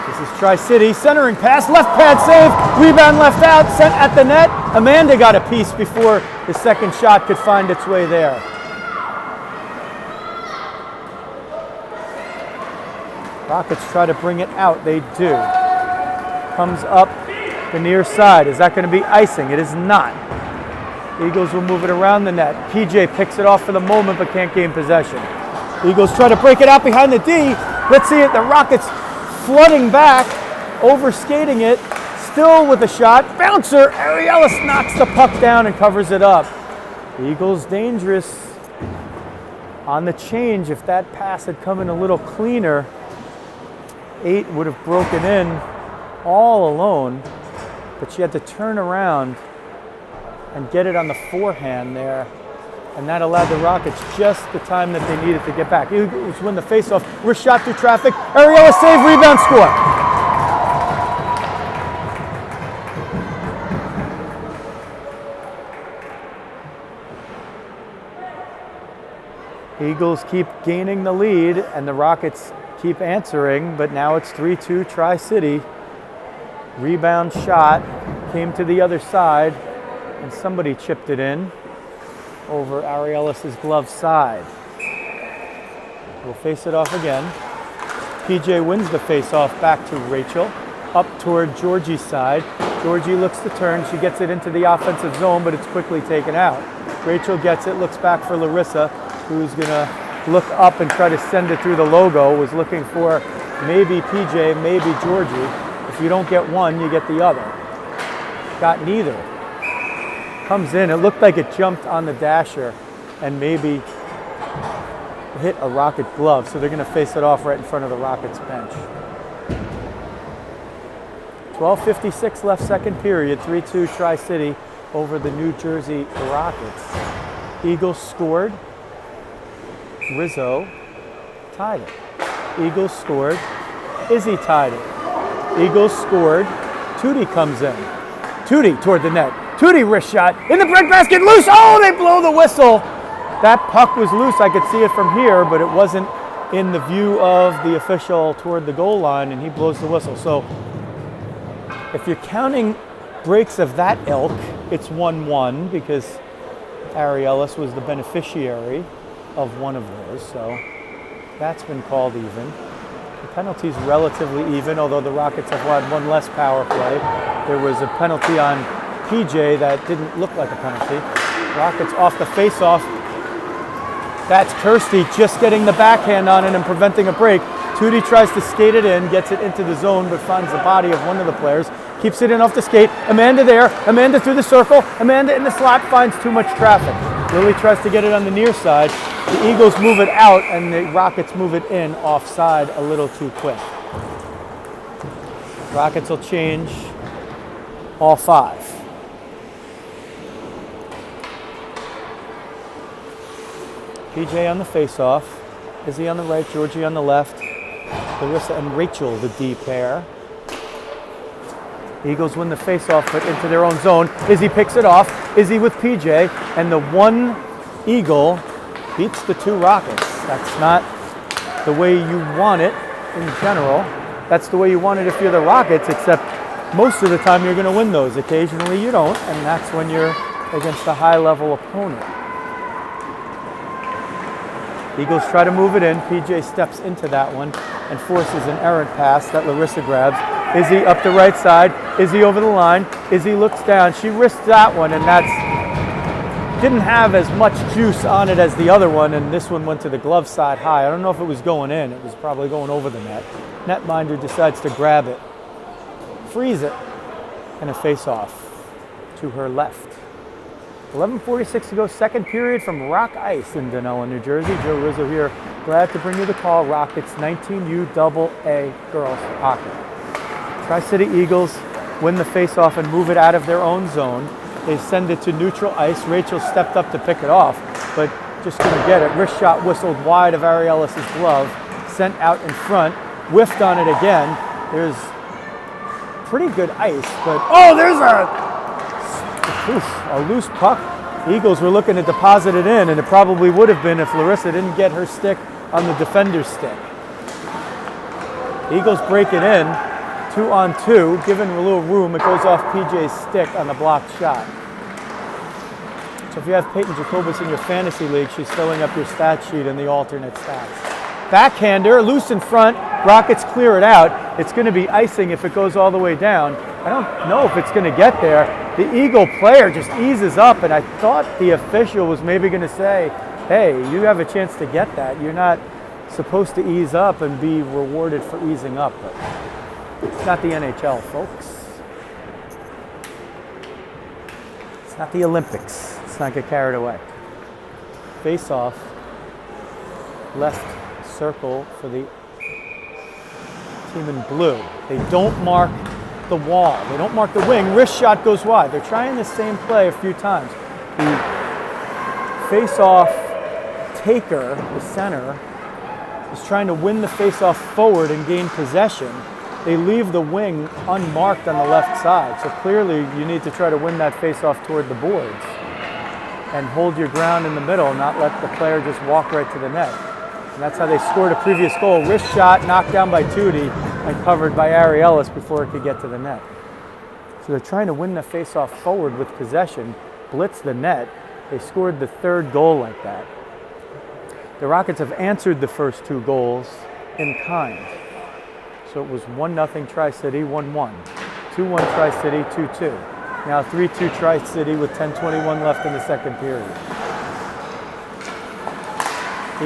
this is Tri-City. Centering pass, left pad save, rebound left out, sent at the net. Amanda got a piece before the second shot could find its way there. Rockets try to bring it out, they do. Comes up the near side. Is that going to be icing? It is not. Eagles will move it around the net. PJ picks it off for the moment but can't gain possession. Eagles try to break it out behind the D. Let's see it. The Rockets flooding back, overskating it, still with a shot. Bouncer, Arielis knocks the puck down and covers it up. Eagles dangerous on the change. If that pass had come in a little cleaner, 8 would have broken in all alone, but she had to turn around and get it on the forehand there. And that allowed the Rockets just the time that they needed to get back. Eagles win the faceoff. Wrist shot through traffic. Ariella save, rebound, score. Eagles keep gaining the lead, and the Rockets keep answering, but now it's 3-2 Tri-City. Rebound shot came to the other side, and somebody chipped it in over Arielis' glove side. We'll face it off again. PJ wins the face-off back to Rachel, up toward Georgie's side. Georgie looks to turn. She gets it into the offensive zone, but it's quickly taken out. Rachel gets it, looks back for Larissa, who's going to look up and try to send it through the logo. Was looking for maybe PJ, maybe Georgie. If you don't get one, you get the other. Got neither. Comes in, it looked like it jumped on the dasher and maybe hit a Rocket glove, so they're going to face it off right in front of the Rockets bench. 12:56 left, second period, 3-2 Tri-City over the New Jersey Rockets. Eagles scored. Rizzo tied it. Eagles scored. Izzy tied it. Eagles scored. Tootie comes in. Tootie toward the net. Tootie wrist shot in the breadbasket, loose. Oh, they blow the whistle. That puck was loose. I could see it from here, but it wasn't in the view of the official toward the goal line, and he blows the whistle. So if you're counting breaks of that ilk, it's 1-1 because Arielis was the beneficiary of one of those. So that's been called even. The penalty's relatively even, although the Rockets have had one less power play. There was a penalty on PJ that didn't look like a penalty. Rockets off the face-off. That's Kirsty just getting the backhand on it and preventing a break. Tootie tries to skate it in, gets it into the zone, but finds the body of one of the players. Keeps it in off the skate. Amanda there. Amanda through the circle. Amanda in the slot, finds too much traffic. Lily tries to get it on the near side. The Eagles move it out, and the Rockets move it in offside a little too quick. Rockets will change all 5. PJ on the face-off. Izzy on the right, Georgie on the left. Larissa and Rachel, the D pair. Eagles win the face-off, but into their own zone. Izzy picks it off. Izzy with PJ, and the one Eagle beats the 2 Rockets. That's not the way you want it in general. That's the way you want it if you're the Rockets, except most of the time you're going to win those. Occasionally you don't, and that's when you're against a high-level opponent. Eagles try to move it in. PJ steps into that one and forces an errant pass that Larissa grabs. Izzy up the right side. Izzy over the line. Izzy looks down. She risks that one, and didn't have as much juice on it as the other one, and this one went to the glove side high. I don't know if it was going in. It was probably going over the net. Netminder decides to grab it, freeze it, and a face-off to her left. 11:46 to go, second period from Rock Ice in Dunellen, New Jersey. Joe Rizzo here, glad to bring you the call. Rockets 19U AA girls hockey. Tri-City Eagles win the face-off and move it out of their own zone. They send it to neutral ice. Rachel stepped up to pick it off, but just couldn't get it. Wrist shot whistled wide of Arielis' glove, sent out in front, whiffed on it again. There's pretty good ice, but oh, there's a loose puck. Eagles were looking to deposit it in, and it probably would have been if Larissa didn't get her stick on the defender's stick. Eagles break it in, 2-on-2, giving a little room. It goes off PJ's stick on the blocked shot. So if you have Peyton Jacobus in your fantasy league, she's filling up your stat sheet in the alternate stats. Backhander, loose in front, Rockets clear it out. It's going to be icing if it goes all the way down. I don't know if it's going to get there. The Eagle player just eases up, and I thought the official was maybe going to say, hey, you have a chance to get that. You're not supposed to ease up and be rewarded for easing up. But it's not the NHL, folks. It's not the Olympics. Let's not get carried away. Face off. Left circle for the team in blue. They don't mark the wall. They don't mark the wing. Wrist shot goes wide. They're trying the same play a few times. The face-off taker, the center, is trying to win the face-off forward and gain possession. They leave the wing unmarked on the left side. So clearly you need to try to win that face-off toward the boards and hold your ground in the middle, not let the player just walk right to the net. And that's how they scored a previous goal. Wrist shot knocked down by Tootie and covered by Ari Ellis before it could get to the net. So they're trying to win the face-off forward with possession, blitz the net. They scored the third goal like that. The Rockets have answered the first two goals in kind. So it was 1-0 Tri-City, 1-1. 2-1 Tri-City, 2-2. Now 3-2 Tri-City with 10:21 left in the second period.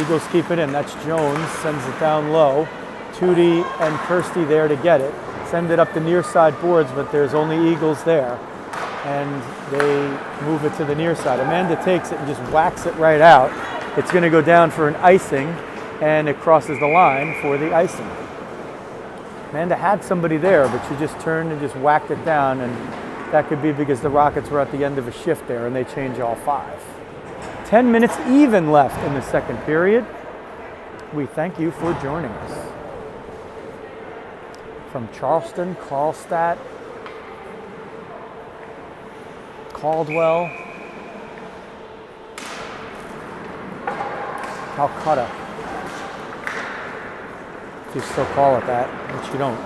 Eagles keep it in. That's Jones, sends it down low. Tootie and Kirsty there to get it. Send it up the near side boards, but there's only Eagles there. And they move it to the near side. Amanda takes it and just whacks it right out. It's going to go down for an icing, and it crosses the line for the icing. Amanda had somebody there, but she just turned and just whacked it down, and that could be because the Rockets were at the end of a shift there, and they change all 5. 10 minutes even left in the second period. We thank you for joining us. From Charleston, Karlstadt, Caldwell, Calcutta, if you still call it that, which you don't.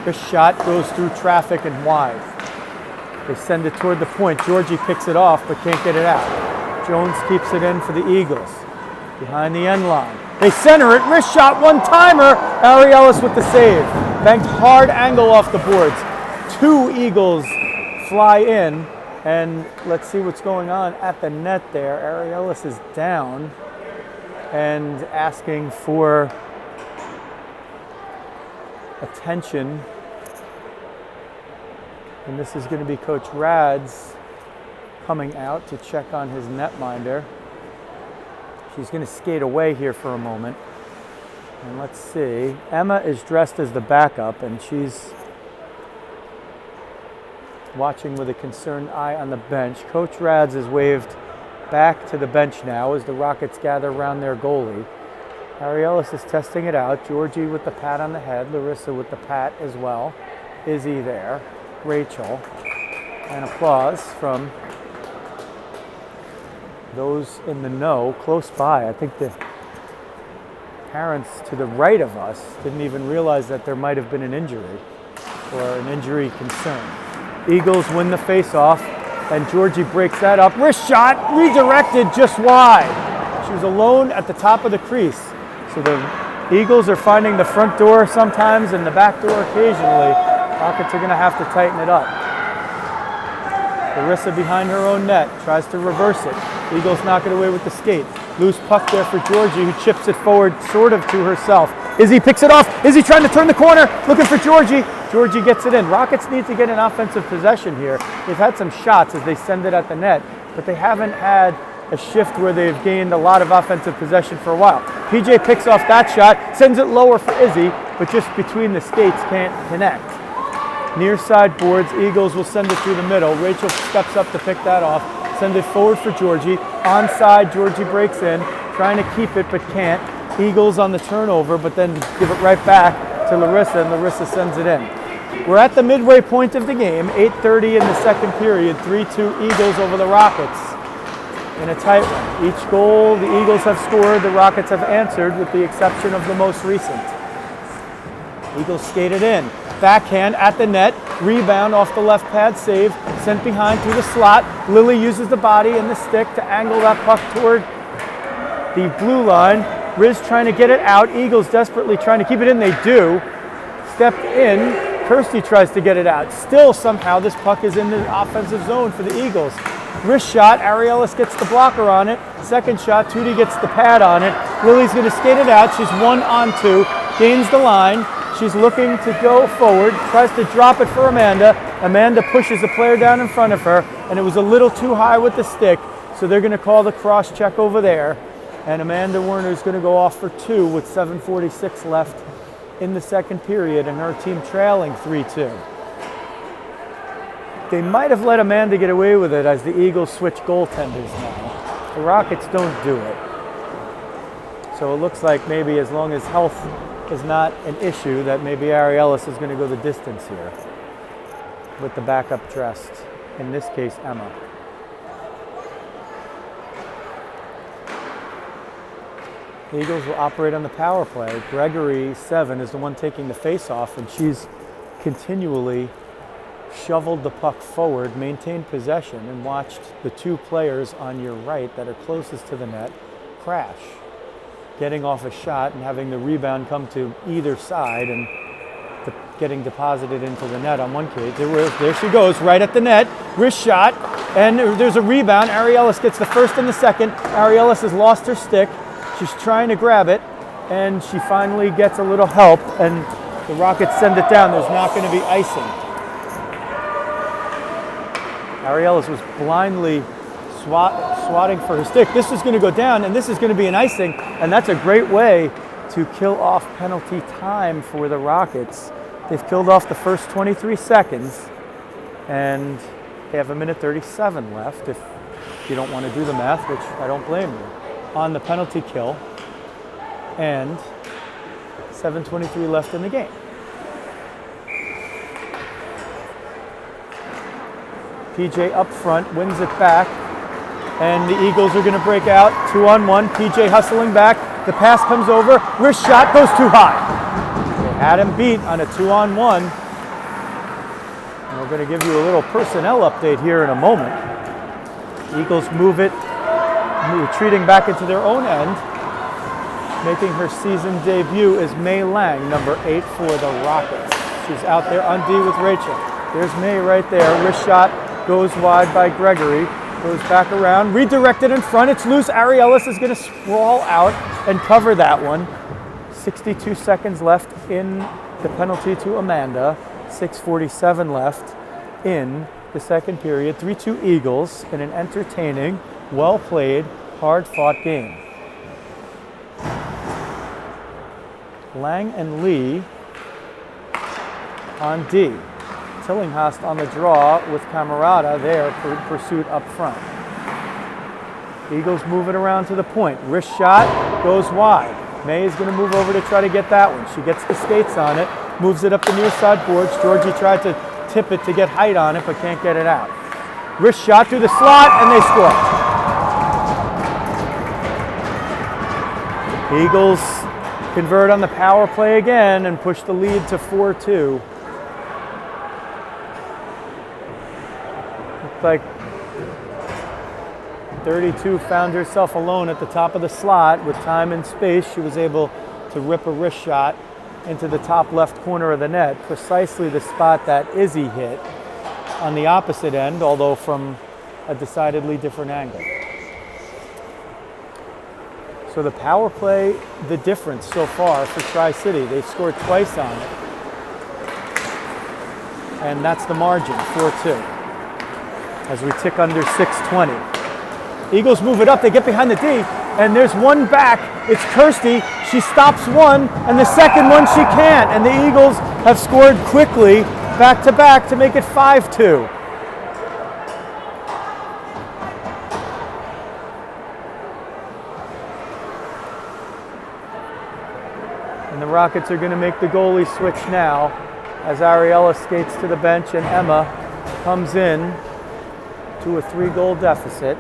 This shot goes through traffic and wide. They send it toward the point. Georgie picks it off but can't get it out. Jones keeps it in for the Eagles. Behind the end line. They center it. Wrist shot, one-timer. Ari Ellis with the save. Banked hard angle off the boards. 2 Eagles fly in. And let's see what's going on at the net there. Ari Ellis is down and asking for attention. And this is going to be Coach Rads coming out to check on his netminder. She's going to skate away here for a moment. And let's see. Emma is dressed as the backup, and she's watching with a concerned eye on the bench. Coach Rads is waved back to the bench now as the Rockets gather around their goalie. Ari Ellis is testing it out. Georgie with the pat on the head. Larissa with the pat as well. Izzy there. Rachel. And applause from those in the know close by. I think the parents to the right of us didn't even realize that there might have been an injury or an injury concern. Eagles win the face-off, and Georgie breaks that up. Wrist shot, redirected just wide. She was alone at the top of the crease. So the Eagles are finding the front door sometimes and the back door occasionally. Rockets are going to have to tighten it up. Larissa behind her own net, tries to reverse it. Eagles knock it away with the skate. Loose puck there for Georgie, who chips it forward sort of to herself. Izzy picks it off. Izzy trying to turn the corner, looking for Georgie. Georgie gets it in. Rockets need to get an offensive possession here. They've had some shots as they send it at the net, but they haven't had a shift where they've gained a lot of offensive possession for a while. PJ picks off that shot, sends it lower for Izzy, but just between the skates can't connect. Near side boards, Eagles will send it through the middle. Rachel steps up to pick that off. Send it forward for Georgie. Onside, Georgie breaks in, trying to keep it but can't. Eagles on the turnover, but then give it right back to Larissa, and Larissa sends it in. We're at the midway point of the game, 8:30 in the second period, 3-2 Eagles over the Rockets. in a tight one. Each goal the Eagles have scored, the Rockets have answered, with the exception of the most recent. Eagles skated in. Backhand at the net. Rebound off the left pad save. Sent behind through the slot. Lilly uses the body and the stick to angle that puck toward the blue line. Riz trying to get it out. Eagles desperately trying to keep it in. They do. Step in. Kirsty tries to get it out. Still, somehow, this puck is in the offensive zone for the Eagles. Wrist shot. Ariellis gets the blocker on it. Second shot. Tootie gets the pad on it. Lily's going to skate it out. She's 1-on-2. Gains the line. She's looking to go forward. Tries to drop it for Amanda. Amanda pushes the player down in front of her, and it was a little too high with the stick, so they're going to call the cross check over there. And Amanda Werner is going to go off for 2 with 7:46 left in the second period, and her team trailing 3-2. They might have let Amanda get away with it as the Eagles switch goaltenders now. The Rockets don't do it. So it looks like maybe as long as health is not an issue, that maybe Ariellis is going to go the distance here with the backup dressed, in this case Emma. The Eagles will operate on the power play. Gregory, 7, is the one taking the face-off, and she's continually shoveled the puck forward, maintained possession, and watched the 2 players on your right that are closest to the net crash, getting off a shot and having the rebound come to either side and getting deposited into the net on one case. There she goes, right at the net, wrist shot, and there's a rebound. Ariellis gets the first and the second. Ariellis has lost her stick. She's trying to grab it, and she finally gets a little help, and the Rockets send it down. There's not going to be icing. Ariellis was blindly swatting for her stick. This is going to go down, and this is going to be an icing, and that's a great way to kill off penalty time for the Rockets. They've killed off the first 23 seconds, and they have 1:37 left, if you don't want to do the math, which I don't blame you, on the penalty kill, and 7:23 left in the game. PJ up front, wins it back, and the Eagles are going to break out 2-on-1. PJ hustling back, the pass comes over, wrist shot goes too high. They had him beat on a 2-on-1. And we're going to give you a little personnel update here in a moment. Eagles move it, retreating back into their own end. Making her season debut is May Lang, number 8 for the Rockets. She's out there on D with Rachel. There's May right there. Wrist shot goes wide by Gregory. Goes back around, redirected in front. It's loose. Ariellis is going to sprawl out and cover that one. 62 seconds left in the penalty to Amanda. 6:47 left in the second period. 3-2 Eagles in an entertaining, well-played, hard-fought game. Lang and Lee on D. Tillinghast on the draw with Camerata there for pursuit up front. Eagles move it around to the point. Wrist shot goes wide. May is going to move over to try to get that one. She gets the skates on it, moves it up the near side boards. Georgie tried to tip it to get height on it, but can't get it out. Wrist shot through the slot, and they score. Eagles convert on the power play again and push the lead to 4-2. Like 32 found herself alone at the top of the slot with time and space. She was able to rip a wrist shot into the top left corner of the net, precisely the spot that Izzy hit on the opposite end, although from a decidedly different angle. So the power play, the difference so far for Tri-City. They scored twice on it, and that's the margin, 4-2. As we tick under 6:20. Eagles move it up, they get behind the D, and there's one back. It's Kirsty. She stops one, and the second one she can't. And the Eagles have scored quickly, back to back, to make it 5-2. And the Rockets are going to make the goalie switch now as Ariella skates to the bench and Emma comes in to a 3-goal deficit.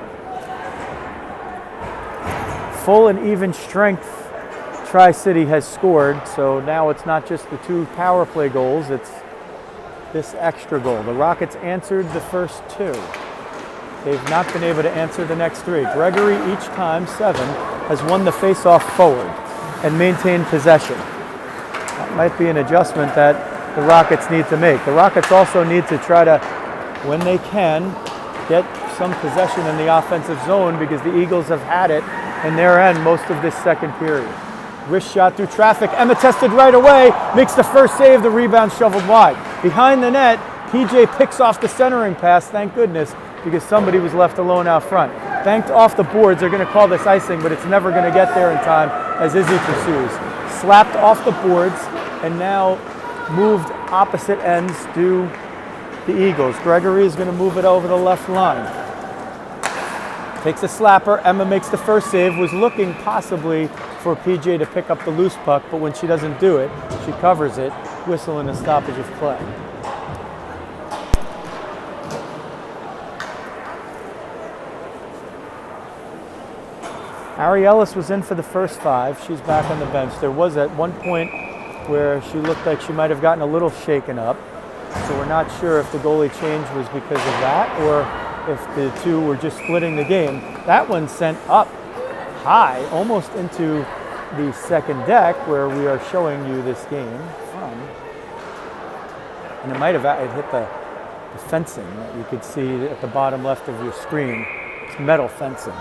full and even strength Tri-City has scored, so now it's not just the 2 power play goals, it's this extra goal. The Rockets answered the first 2. They've not been able to answer the next 3. Gregory, each time, 7, has won the face-off forward and maintained possession. That might be an adjustment that the Rockets need to make. The Rockets also need to try to, when they can, get some possession in the offensive zone because the Eagles have had it in their end most of this second period. Wrist shot through traffic. Emma tested right away, makes the first save, the rebound shoveled wide. Behind the net, PJ picks off the centering pass, thank goodness, because somebody was left alone out front. Banked off the boards, they're going to call this icing, but it's never going to get there in time as Izzy pursues. Slapped off the boards and now moved opposite ends to the Eagles. Gregory is going to move it over the left line. Takes a slapper. Emma makes the first save, was looking possibly for PJ to pick up the loose puck, but when she doesn't do it, she covers it, whistle and a stoppage of play. Ari Ellis was in for the first 5. She's back on the bench. There was at one point where she looked like she might have gotten a little shaken up, so we're not sure if the goalie change was because of that or if the 2 were just splitting the game. That one sent up high, almost into the second deck where we are showing you this game from. And it might have hit the fencing that you could see at the bottom left of your screen. It's metal fencing.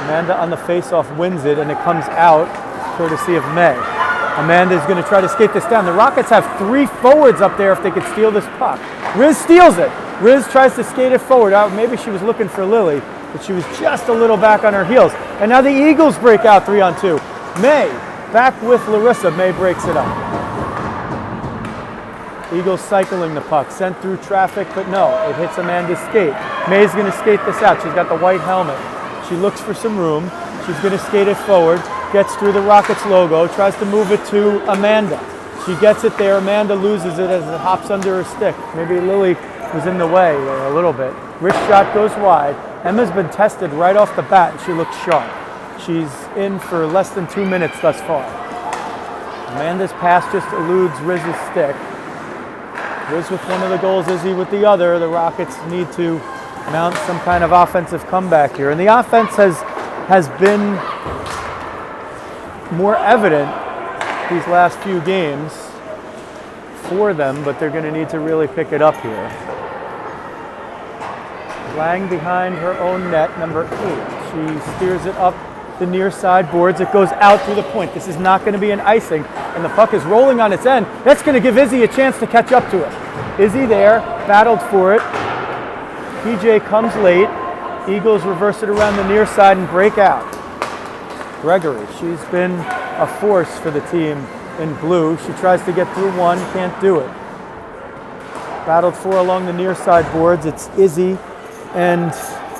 Amanda on the face-off wins it, and it comes out courtesy of May. Amanda's going to try to skate this down. The Rockets have 3 forwards up there if they could steal this puck. Riz steals it. Riz tries to skate it forward. Maybe she was looking for Lily, but she was just a little back on her heels. And now the Eagles break out 3-on-2. May back with Larissa. May breaks it up. Eagles cycling the puck, sent through traffic, but no, it hits Amanda's skate. May's going to skate this out. She's got the white helmet. She looks for some room. She's going to skate it forward, gets through the Rockets logo, tries to move it to Amanda. She gets it there. Amanda loses it as it hops under her stick. Maybe Lily was in the way there a little bit. Wrist shot goes wide. Emma's been tested right off the bat, and she looks sharp. She's in for less than 2 minutes thus far. Amanda's pass just eludes Riz's stick. Riz with one of the goals, Izzy with the other. The Rockets need to mount some kind of offensive comeback here. And the offense has been more evident these last few games for them, but they're going to need to really pick it up here. Lang behind her own net, number 8. She steers it up the near side boards. It goes out through the point. This is not going to be an icing, and the puck is rolling on its end. That's going to give Izzy a chance to catch up to it. Izzy there, battled for it. PJ comes late. Eagles reverse it around the near side and break out. Gregory, she's been a force for the team in blue. She tries to get through one, can't do it. Battled for along the near side boards. It's Izzy and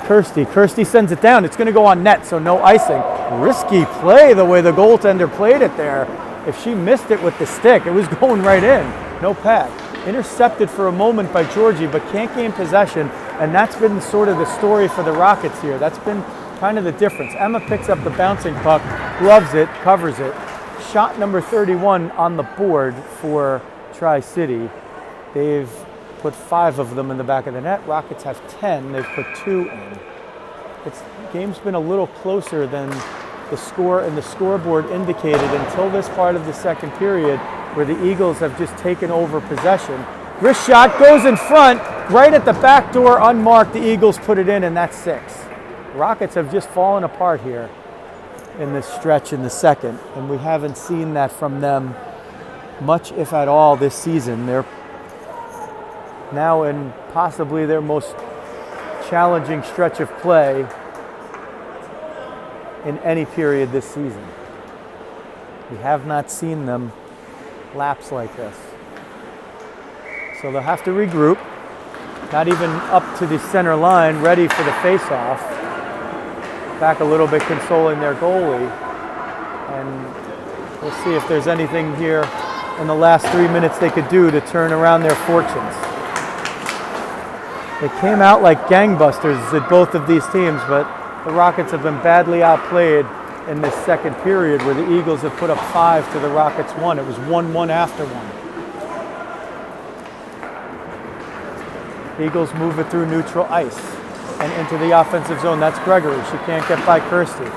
Kirsty. Kirsty sends it down. It's going to go on net, so no icing. Risky play the way the goaltender played it there. If she missed it with the stick, it was going right in. No pad. Intercepted for a moment by Georgie, but can't gain possession, and that's been sort of the story for the Rockets here. That's been kind of the difference. Emma picks up the bouncing puck, gloves it, covers it. Shot number 31 on the board for Tri-City. They've put 5 of them in the back of the net. Rockets have 10. They've put 2 in. The game's been a little closer than the score and the scoreboard indicated until this part of the second period, where the Eagles have just taken over possession. Wrist shot goes in front, right at the back door, unmarked. The Eagles put it in, and that's 6. Rockets have just fallen apart here in this stretch in the second, and we haven't seen that from them much, if at all, this season. They're now in possibly their most challenging stretch of play in any period this season. We have not seen them lapse like this. So they'll have to regroup. Not even up to the center line, ready for the face-off. Back a little bit, consoling their goalie. And we'll see if there's anything here in the last 3 minutes they could do to turn around their fortunes. They came out like gangbusters at both of these teams, but the Rockets have been badly outplayed in this second period where the Eagles have put up 5 to the Rockets 1. It was 1-1 after 1. Eagles move it through neutral ice and into the offensive zone. That's Gregory. She can't get by Kirsty.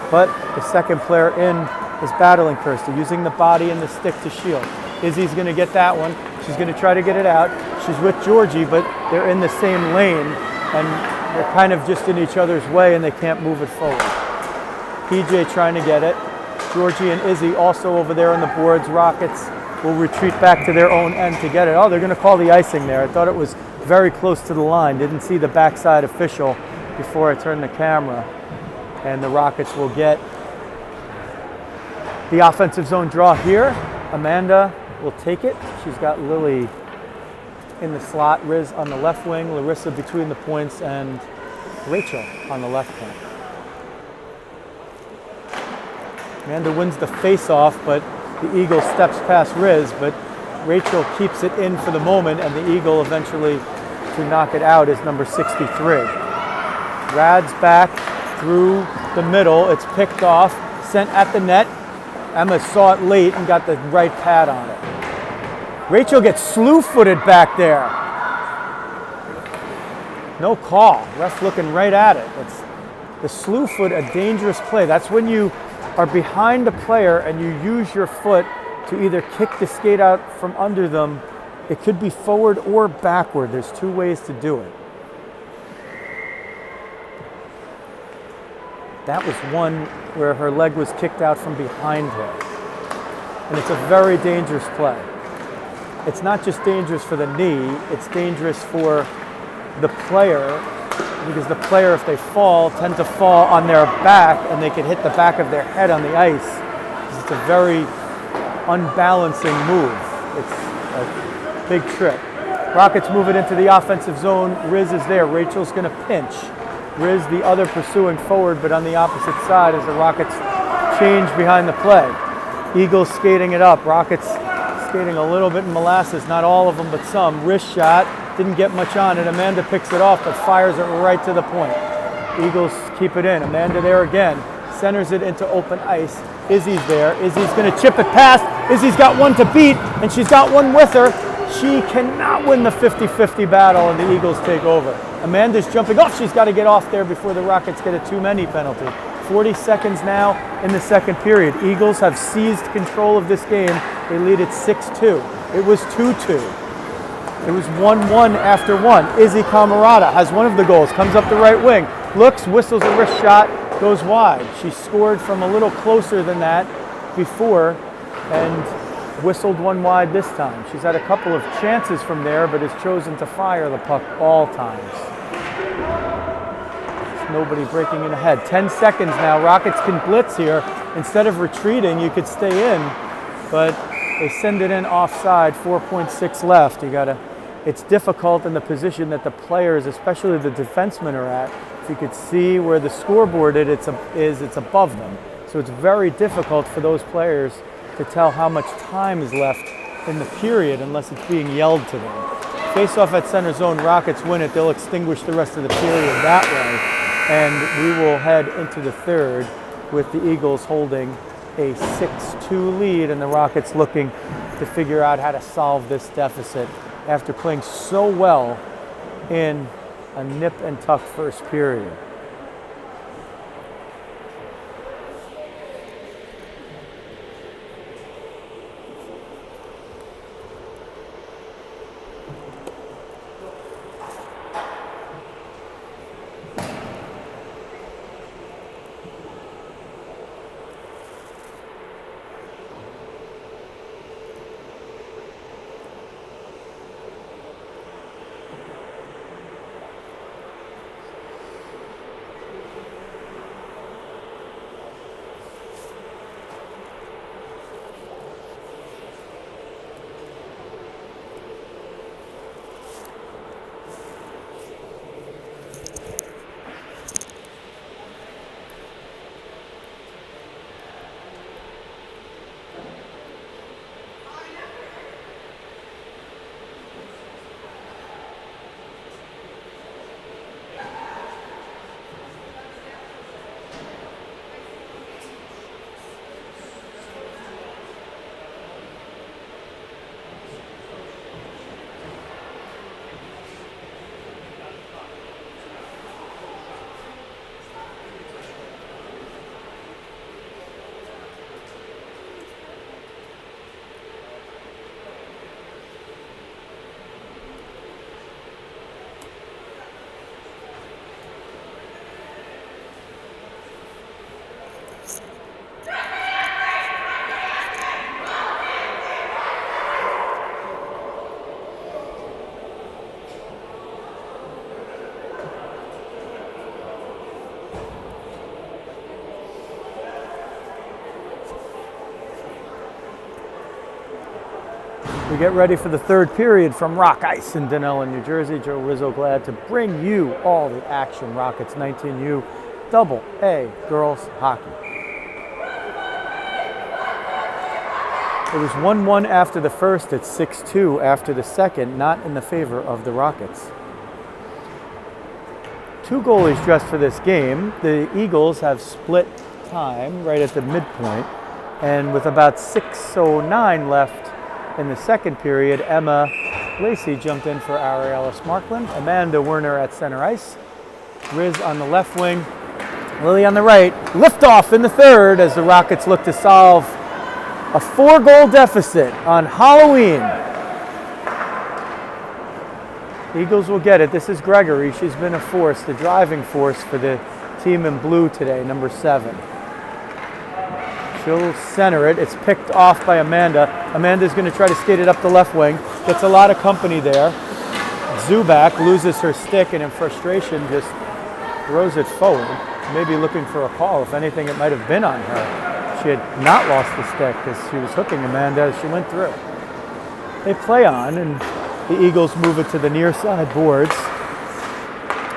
But the second player in is battling Kirsty, using the body and the stick to shield. Izzy's going to get that one. She's going to try to get it out. She's with Georgie, but they're in the same lane, and they're kind of just in each other's way, and they can't move it forward. PJ trying to get it. Georgie and Izzy also over there on the boards. Rockets will retreat back to their own end to get it. Oh, they're going to call the icing there. I thought it was very close to the line. Didn't see the backside official before I turned the camera. And the Rockets will get the offensive zone draw here. Amanda will take it. She's got Lily in the slot, Riz on the left wing, Larissa between the points, and Rachel on the left point. Amanda wins the face-off, but the Eagle steps past Riz, but Rachel keeps it in for the moment, and the Eagle eventually to knock it out is number 63. Rad's back through the middle. It's picked off, sent at the net. Emma saw it late and got the right pad on it. Rachel gets slew-footed back there. No call. Ref looking right at it. It's the slew foot, a dangerous play. That's when you are behind the player and you use your foot to either kick the skate out from under them. It could be forward or backward. There's 2 ways to do it. That was one where her leg was kicked out from behind her. And it's a very dangerous play. It's not just dangerous for the knee, it's dangerous for the player, because the player, if they fall, tend to fall on their back and they can hit the back of their head on the ice. It's a very unbalancing move. It's a big trip. Rockets move it into the offensive zone. Riz is there. Rachel's going to pinch. Riz, the other, pursuing forward, but on the opposite side as the Rockets change behind the play. Eagles skating it up. Rockets skating a little bit in molasses, not all of them, but some. Wrist shot, didn't get much on it. Amanda picks it off, but fires it right to the point. Eagles keep it in. Amanda there again, centers it into open ice. Izzy's there. Izzy's going to chip it past. Izzy's got one to beat, and she's got one with her. She cannot win the 50-50 battle, and the Eagles take over. Amanda's jumping off. She's got to get off there before the Rockets get a too many penalty. 40 seconds now in the second period. Eagles have seized control of this game. They lead it 6-2. It was 2-2. It was 1-1 after 1. Izzy Camarada has one of the goals, comes up the right wing, looks, whistles a wrist shot, goes wide. She scored from a little closer than that before and whistled one wide this time. She's had a couple of chances from there, but has chosen to fire the puck all times. There's nobody breaking in ahead. 10 seconds now. Rockets can blitz here. Instead of retreating, you could stay in, but they send it in offside. 4.6 left. It's difficult in the position that the players, especially the defensemen, are at. If you could see where the scoreboard it's above them. So it's very difficult for those players to tell how much time is left in the period unless it's being yelled to them. Face off at center zone, Rockets win it. They'll extinguish the rest of the period that way. And we will head into the third with the Eagles holding a 6-2 lead and the Rockets looking to figure out how to solve this deficit after playing so well in a nip and tuck first period. We get ready for the third period from Rock Ice in Dunellen, New Jersey. Joe Rizzo glad to bring you all the action. Rockets 19U AA girls hockey. It was 1-1 after the first. It's 6-2 after the second, not in the favor of the Rockets. Two goalies dressed for this game. The Eagles have split time right at the midpoint, and with about 6:09 left in the second period, Emma Lacey jumped in for Ariella Markland, Amanda Werner at center ice, Riz on the left wing, Lily on the right. Liftoff in the third as the Rockets look to solve a 4-goal deficit on Halloween. Eagles will get it. This is Gregory. She's been a force, the driving force for the team in blue today, number 7. She'll center it. It's picked off by Amanda. Amanda's going to try to skate it up the left wing. Gets a lot of company there. Zubak loses her stick and in frustration just throws it forward. Maybe looking for a call. If anything, it might have been on her. She had not lost the stick because she was hooking Amanda as she went through. They play on, and the Eagles move it to the near side boards.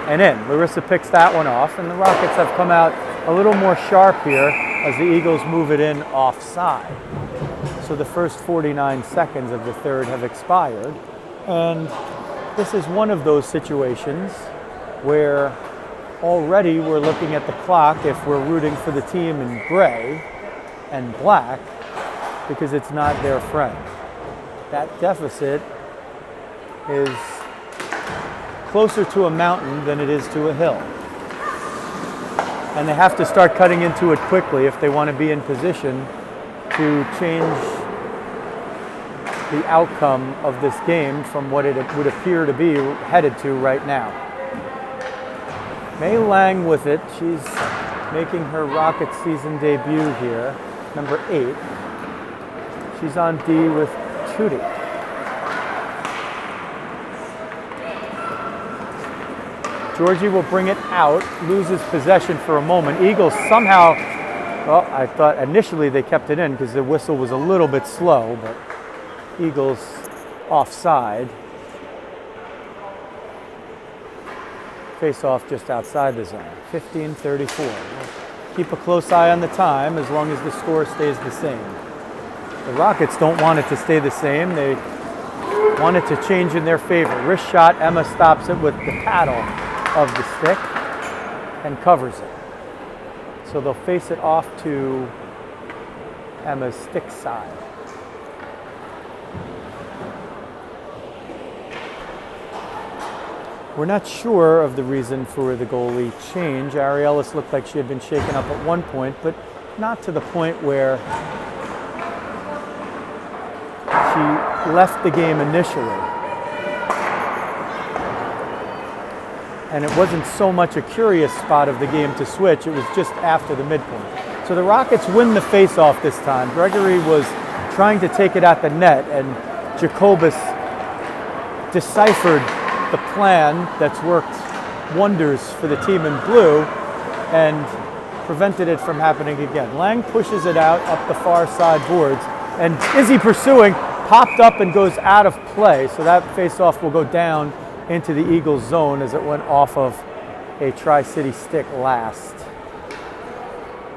And in. Larissa picks that one off, and the Rockets have come out a little more sharp here as the Eagles move it in offside. So the first 49 seconds of the third have expired. And this is one of those situations where already we're looking at the clock if we're rooting for the team in gray and black because it's not their friend. That deficit is closer to a mountain than it is to a hill. And they have to start cutting into it quickly if they want to be in position to change the outcome of this game from what it would appear to be headed to right now. May Lang with it. She's making her Rocket season debut here, number 8. She's on D with Tootie. Georgie will bring it out, loses possession for a moment. Eagles somehow, well, I thought initially they kept it in because the whistle was a little bit slow, but Eagles offside. Face off just outside the zone, 15:34. Keep a close eye on the time as long as the score stays the same. The Rockets don't want it to stay the same. They want it to change in their favor. Wrist shot, Emma stops it with the paddle of the stick and covers it. So they'll face it off to Emma's stick side. We're not sure of the reason for the goalie change. Ariellis looked like she had been shaken up at one point, but not to the point where she left the game initially. And it wasn't so much a curious spot of the game to switch, it was just after the midpoint. So the Rockets win the face-off this time. Gregory was trying to take it at the net, and Jacobus deciphered the plan that's worked wonders for the team in blue and prevented it from happening again. Lang pushes it out up the far side boards, and Izzy pursuing, popped up and goes out of play, so that face-off will go down into the Eagles zone as it went off of a Tri-City stick last.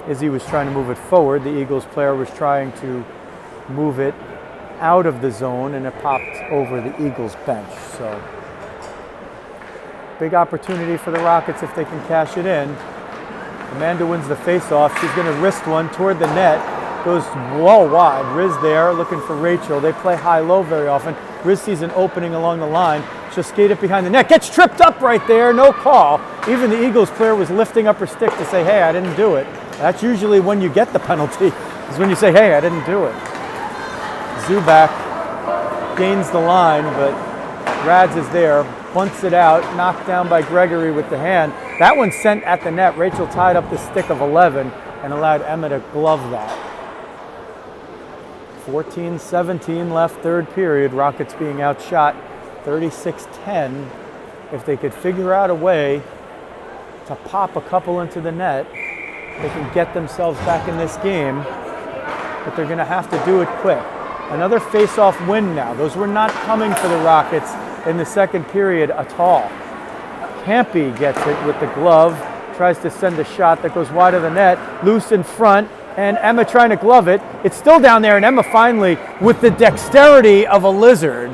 Izzy was trying to move it forward. The Eagles player was trying to move it out of the zone, and it popped over the Eagles bench. So big opportunity for the Rockets if they can cash it in. Amanda wins the face-off. She's going to wrist one toward the net. Goes well wide. Riz there looking for Rachel. They play high-low very often. Riz sees an opening along the line. She'll skate it behind the net. Gets tripped up right there. No call. Even the Eagles player was lifting up her stick to say, hey, I didn't do it. That's usually when you get the penalty, is when you say, hey, I didn't do it. Zubak gains the line, but Rads is there. Bunts it out. Knocked down by Gregory with the hand. That one sent at the net. Rachel tied up the stick of 11 and allowed Emma to glove that. 14-17 left, third period. Rockets being outshot 36-10. If they could figure out a way to pop a couple into the net, they can get themselves back in this game, but they're going to have to do it quick. Another face-off win now. Those were not coming for the Rockets in the second period at all. Campy gets it with the glove, tries to send a shot that goes wide of the net, loose in front, and Emma trying to glove it. It's still down there, and Emma finally, with the dexterity of a lizard,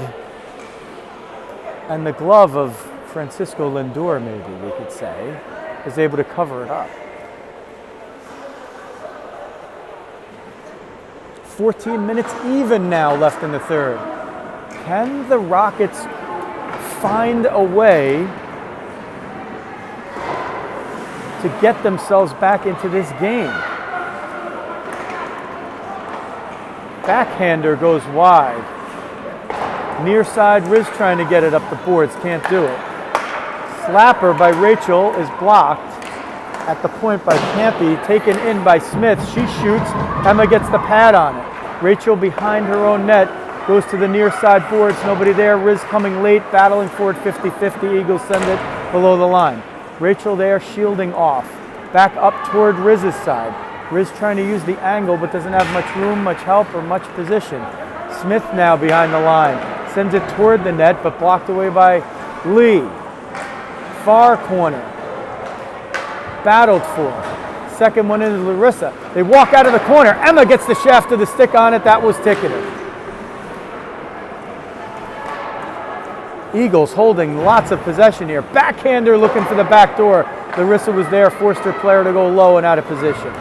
and the glove of Francisco Lindor, maybe we could say, is able to cover it up. 14 minutes even now left in the third. Can the Rockets find a way to get themselves back into this game? Backhander goes wide. Near side, Riz trying to get it up the boards, can't do it. Slapper by Rachel is blocked at the point by Campy, taken in by Smith. She shoots, Emma gets the pad on it. Rachel behind her own net, goes to the near side boards, nobody there. Riz coming late, battling for it 50-50. Eagles send it below the line. Rachel there shielding off. Back up toward Riz's side. Riz trying to use the angle but doesn't have much room, much help, or much position. Smith now behind the line. Sends it toward the net but blocked away by Lee. Far corner. Battled for. Second one into Larissa. They walk out of the corner. Emma gets the shaft of the stick on it. That was ticketed. Eagles holding lots of possession here. Backhander looking for the back door. Larissa was there, forced her player to go low and out of position.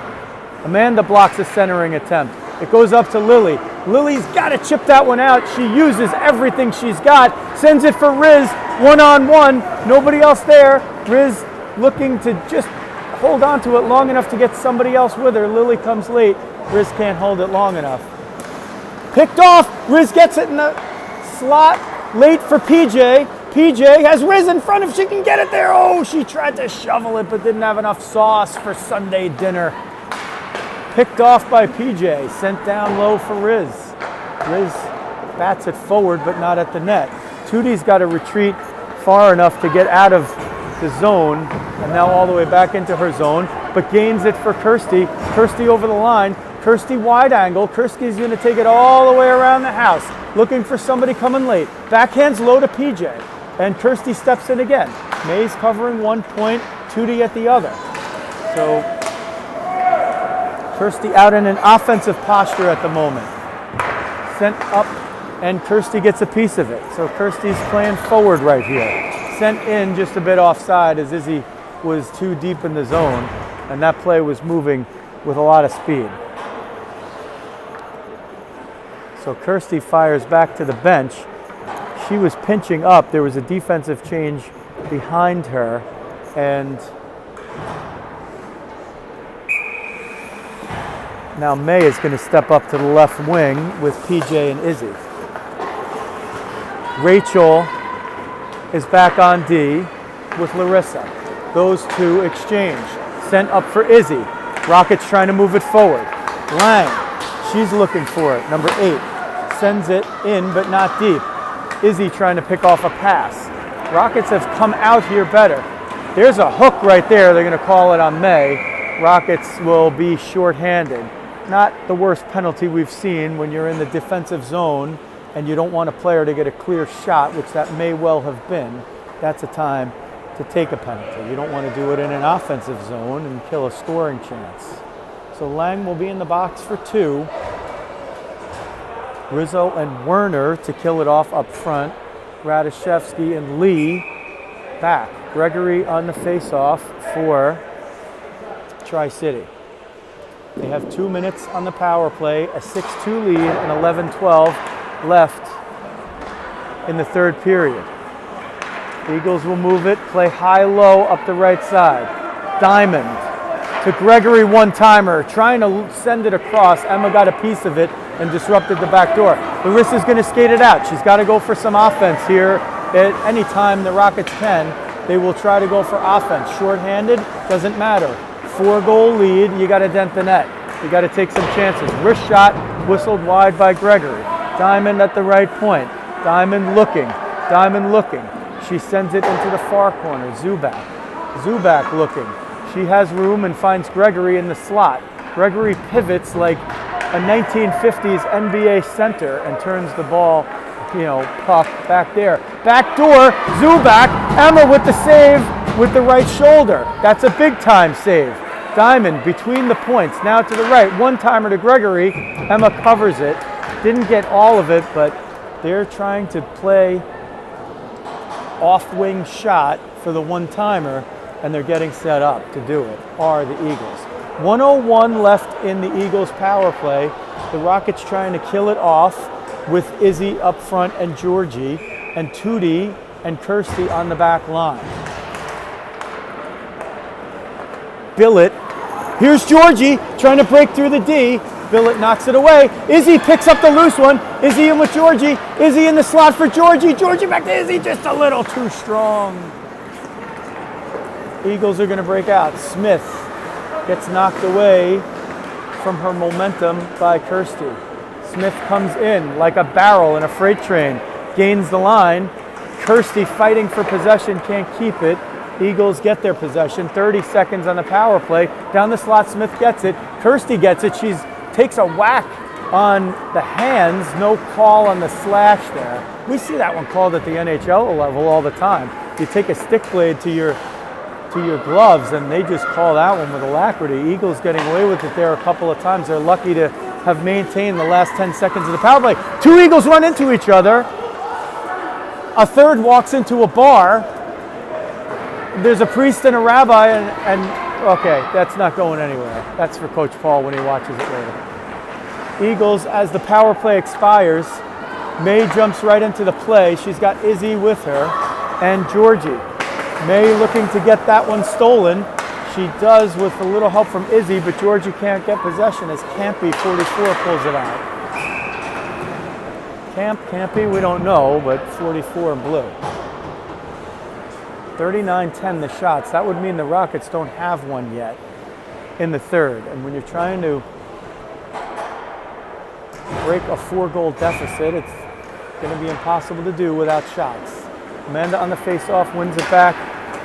Amanda blocks a centering attempt. It goes up to Lily. Lily's got to chip that one out. She uses everything she's got. Sends it for Riz, one-on-one. Nobody else there. Riz looking to just hold on to it long enough to get somebody else with her. Lily comes late. Riz can't hold it long enough. Picked off. Riz gets it in the slot. Late for PJ. PJ has Riz in front if she can get it there. Oh, she tried to shovel it but didn't have enough sauce for Sunday dinner. Picked off by PJ. Sent down low for Riz. Riz bats it forward but not at the net. Tootie's got to retreat far enough to get out of the zone and now all the way back into her zone, but gains it for Kirsty. Kirsty over the line. Kirsty wide angle. Kirsty's going to take it all the way around the house, looking for somebody coming late. Backhands low to PJ, and Kirsty steps in again. Mays covering one point, Tootie at the other. So Kirsty out in an offensive posture at the moment. Sent up, and Kirsty gets a piece of it. So Kirsty's playing forward right here. Sent in just a bit offside as Izzy was too deep in the zone, and that play was moving with a lot of speed. So Kirsty fires back to the bench. She was pinching up. There was a defensive change behind her, and now May is going to step up to the left wing with PJ and Izzy. Rachel is back on D with Larissa. Those two exchange. Sent up for Izzy. Rockets trying to move it forward. Lang, she's looking for it. Number 8. Sends it in but not deep. Izzy trying to pick off a pass. Rockets have come out here better. There's a hook right there. They're going to call it on May. Rockets will be shorthanded. Not the worst penalty we've seen when you're in the defensive zone and you don't want a player to get a clear shot, which that may well have been. That's a time to take a penalty. You don't want to do it in an offensive zone and kill a scoring chance. So Lang will be in the box for 2. Rizzo and Werner to kill it off up front. Radishevsky and Lee back. Gregory on the face-off for Tri-City. They have 2 minutes on the power play, a 6-2 lead, and 11-12 left in the third period. Eagles will move it, play high-low up the right side. Diamond to Gregory, one-timer, trying to send it across. Emma got a piece of it and disrupted the back door. Larissa's going to skate it out. She's got to go for some offense here. At any time the Rockets can, they will try to go for offense. Short-handed, doesn't matter. 4-goal lead, you got to dent the net. You got to take some chances. Wrist shot, whistled wide by Gregory. Diamond at the right point. Diamond looking. She sends it into the far corner. Zubak looking. She has room and finds Gregory in the slot. Gregory pivots like a 1950s NBA center and turns the ball, puck back there. Back door, Zubac, Emma with the save with the right shoulder. That's a big time save. Diamond between the points, now to the right, one-timer to Gregory. Emma covers it. Didn't get all of it, but they're trying to play off-wing shot for the one-timer, and they're getting set up to do it, are the Eagles. 1:01 left in the Eagles power play. The Rockets trying to kill it off with Izzy up front and Georgie, and Tootie and Kirsty on the back line. Billett, here's Georgie trying to break through the D. Billett knocks it away. Izzy picks up the loose one. Izzy in with Georgie. Izzy in the slot for Georgie. Georgie back to Izzy, just a little too strong. Eagles are going to break out. Smith gets knocked away from her momentum by Kirsty. Smith comes in like a barrel in a freight train, gains the line. Kirsty fighting for possession, can't keep it. Eagles get their possession. 30 seconds on the power play. Down the slot, Smith gets it. Kirsty gets it. She takes a whack on the hands. No call on the slash there. We see that one called at the NHL level all the time. You take a stick blade to your gloves, and they just call that one with alacrity. Eagles getting away with it there a couple of times. They're lucky to have maintained the last 10 seconds of the power play. Two Eagles run into each other. A third walks into a bar. There's a priest and a rabbi, and okay, that's not going anywhere. That's for Coach Paul when he watches it later. Eagles, as the power play expires, May jumps right into the play. She's got Izzy with her and Georgie. May looking to get that one stolen. She does with a little help from Izzy, but Georgie can't get possession as Campy, 44, pulls it out. Campy, we don't know, but 44 in blue. 39-10 the shots. That would mean the Rockets don't have one yet in the third. And when you're trying to break a 4-goal deficit, it's going to be impossible to do without shots. Amanda on the face-off wins it back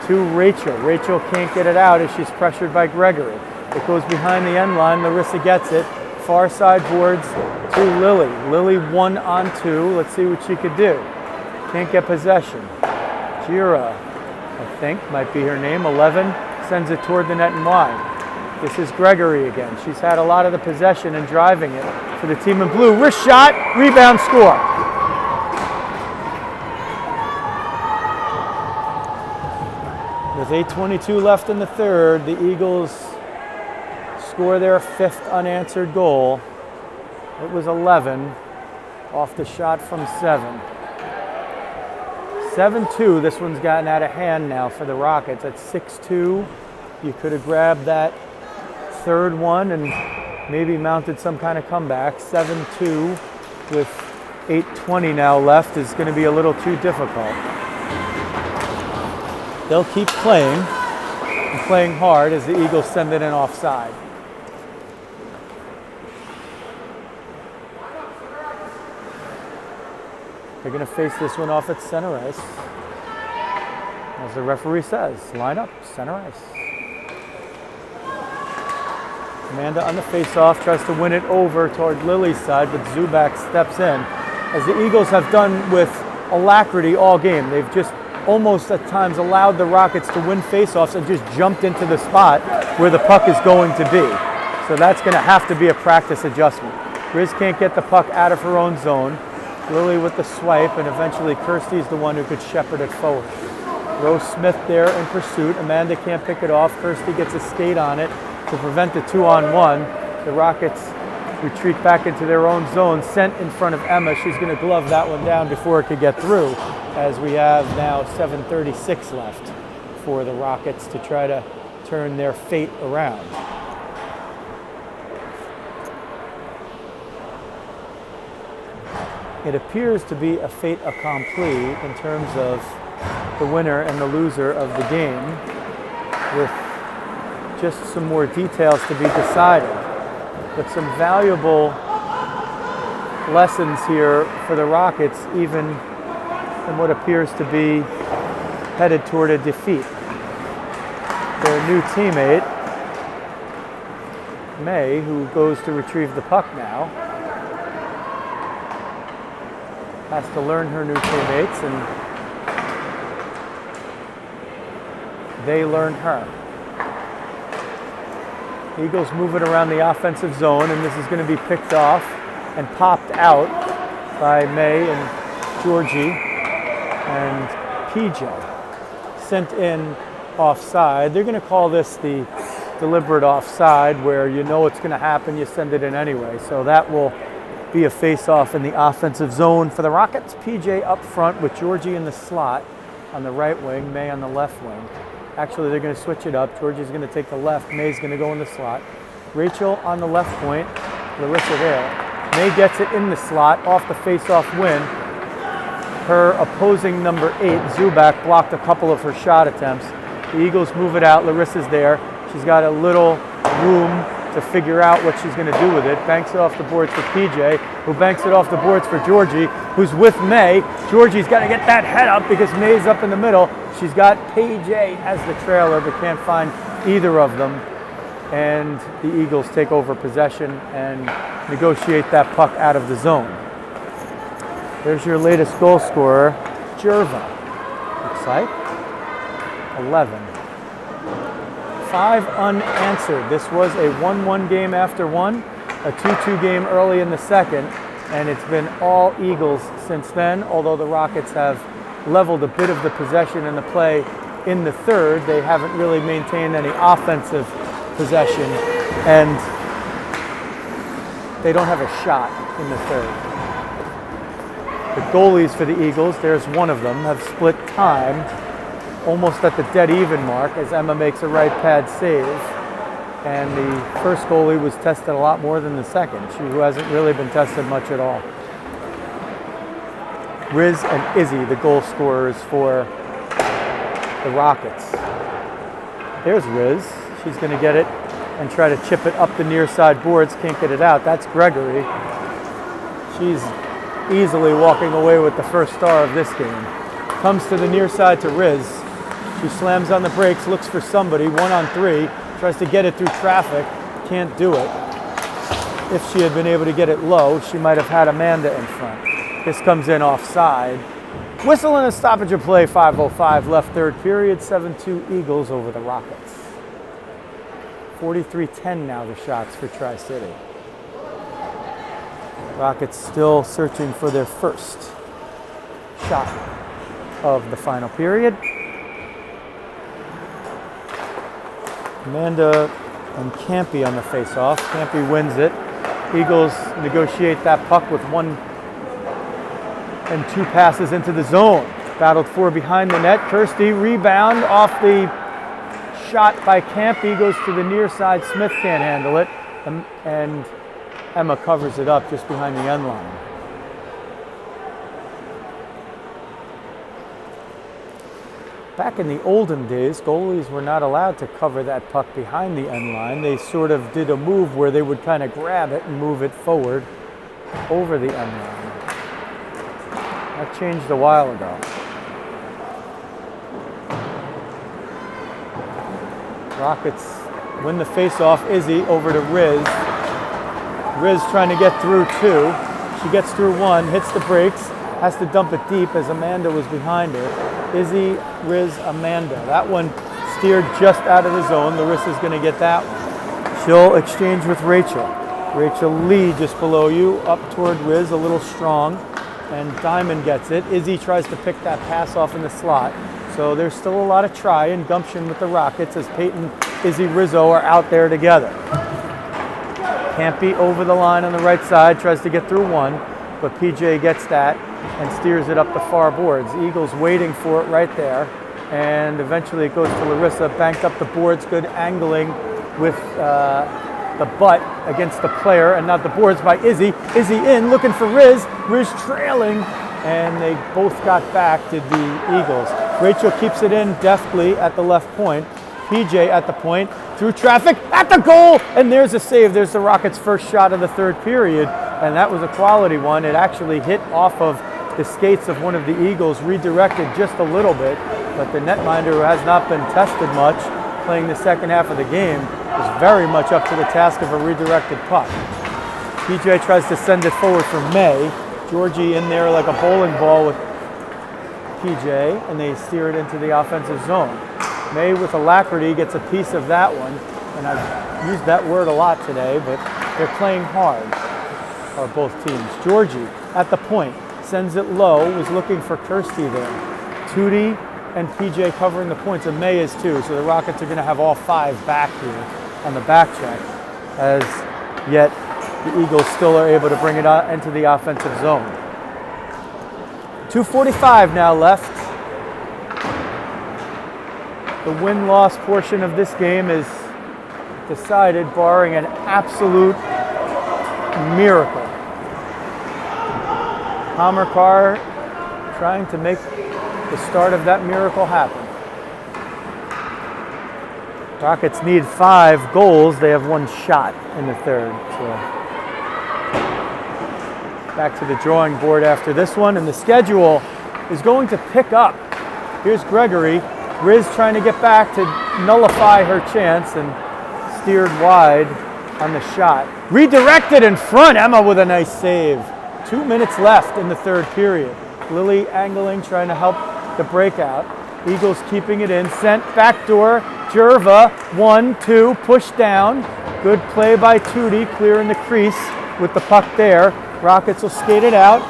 to Rachel. Rachel can't get it out as she's pressured by Gregory. It goes behind the end line. Larissa gets it. Far side boards to Lily. Lily 1-on-2. Let's see what she could do. Can't get possession. Jira, I think, might be her name. 11 sends it toward the net and wide. This is Gregory again. She's had a lot of the possession and driving it for the team in blue. Wrist shot, rebound, score. With 8:22 left in the third, the Eagles score their fifth unanswered goal. It was 11 off the shot from 7. 7-2, this one's gotten out of hand now for the Rockets. At 6-2, you could have grabbed that third one and maybe mounted some kind of comeback. 7-2 with 8:20 now left is going to be a little too difficult. They'll keep playing and playing hard as the Eagles send it in offside. They're going to face this one off at center ice. As the referee says, line up, center ice. Amanda on the face-off tries to win it over toward Lily's side, but Zubac steps in. As the Eagles have done with alacrity all game, they've just almost at times allowed the Rockets to win face-offs and just jumped into the spot where the puck is going to be. So that's going to have to be a practice adjustment. Grizz can't get the puck out of her own zone. Lily with the swipe, and eventually Kirsty's the one who could shepherd it forward. Rose Smith there in pursuit. Amanda can't pick it off. Kirsty gets a skate on it to prevent the 2-on-1. The Rockets retreat back into their own zone, sent in front of Emma. She's going to glove that one down before it could get through, as we have now 7:36 left for the Rockets to try to turn their fate around. It appears to be a fait accompli in terms of the winner and the loser of the game, with just some more details to be decided. But some valuable lessons here for the Rockets, even in what appears to be headed toward a defeat. Their new teammate, May, who goes to retrieve the puck now, has to learn her new teammates, and they learn her. Eagles move it around the offensive zone, and this is going to be picked off and popped out by May and Georgie, and PJ sent in offside. They're going to call this the deliberate offside, where you know it's going to happen, you send it in anyway. So that will be a face-off in the offensive zone for the Rockets. PJ up front with Georgie in the slot on the right wing, May on the left wing. Actually, they're going to switch it up. Georgie's going to take the left, May's going to go in the slot. Rachel on the left point, Larissa there. May gets it in the slot off the face-off win. Her opposing number 8, Zubak, blocked a couple of her shot attempts. The Eagles move it out. Larissa's there. She's got a little room to figure out what she's going to do with it. Banks it off the boards for PJ, who banks it off the boards for Georgie, who's with May. Georgie's got to get that head up because May's up in the middle. She's got PJ as the trailer, but can't find either of them. And the Eagles take over possession and negotiate that puck out of the zone. There's your latest goal scorer, Jerva. Looks like 11. 5 unanswered. This was a 1-1 game after one, a 2-2 game early in the second, and it's been all Eagles since then, although the Rockets have leveled a bit of the possession and the play in the third. They haven't really maintained any offensive possession, and they don't have a shot in the third. The goalies for the Eagles, there's one of them, have split time almost at the dead even mark as Emma makes a right pad save. And the first goalie was tested a lot more than the second, who hasn't really been tested much at all. Riz and Izzy, the goal scorers for the Rockets. There's Riz. She's going to get it and try to chip it up the near side boards. Can't get it out. That's Gregory. She's easily walking away with the first star of this game. Comes to the near side to Riz. She slams on the brakes, looks for somebody, 1-on-3, tries to get it through traffic, can't do it. If she had been able to get it low, she might have had Amanda in front. This comes in offside. Whistle and a stoppage of play, 5:05 left third period, 7-2 Eagles over the Rockets. 43-10 now the shots for Tri-City. Rockets still searching for their first shot of the final period. Amanda and Campy on the face-off. Campy wins it. Eagles negotiate that puck with 1 and 2 passes into the zone. Battled for behind the net. Kirsty rebound off the shot by Campy. Goes to the near side. Smith can't handle it. And Emma covers it up just behind the end line. Back in the olden days, goalies were not allowed to cover that puck behind the end line. They sort of did a move where they would kind of grab it and move it forward over the end line. That changed a while ago. Rockets win the face-off. Izzy over to Riz. Riz trying to get through 2. She gets through 1, hits the brakes, has to dump it deep as Amanda was behind her. Izzy, Riz, Amanda. That one steered just out of the zone. Larissa's going to get that one. She'll exchange with Rachel. Rachel Lee just below you, up toward Riz, a little strong. And Diamond gets it. Izzy tries to pick that pass off in the slot. So there's still a lot of try and gumption with the Rockets as Peyton, Izzy, Rizzo are out there together. Campy over the line on the right side, tries to get through 1, but PJ gets that and steers it up the far boards. Eagles waiting for it right there, and eventually it goes to Larissa, banked up the boards, good angling with the butt against the player, and not the boards by Izzy. Izzy in, looking for Riz. Riz trailing, and they both got back, did the Eagles. Rachel keeps it in deftly at the left point. PJ at the point, through traffic, at the goal, and there's a save. There's the Rockets' first shot of the third period, and that was a quality one. It actually hit off of the skates of one of the Eagles, redirected just a little bit, but the netminder, who has not been tested much, playing the second half of the game, is very much up to the task of a redirected puck. PJ tries to send it forward for May. Georgie in there like a bowling ball with PJ, and they steer it into the offensive zone. May with alacrity gets a piece of that one, and I've used that word a lot today, but they're playing hard, are both teams. Georgie at the point, sends it low, was looking for Kirsty there. Tootie and PJ covering the points, and May is too, so the Rockets are going to have all 5 back here on the back check, as yet the Eagles still are able to bring it into the offensive zone. 2:45 now left. The win-loss portion of this game is decided barring an absolute miracle. Hammer Carr trying to make the start of that miracle happen. Rockets need 5 goals. They have 1 shot in the third. So back to the drawing board after this one, and the schedule is going to pick up. Here's Gregory. Riz trying to get back to nullify her chance and steered wide on the shot. Redirected in front. Emma with a nice save. 2 minutes left in the third period. Lily angling, trying to help the breakout. Eagles keeping it in. Sent backdoor. Jerva, 1-2, push down. Good play by Tootie, clearing the crease with the puck there. Rockets will skate it out.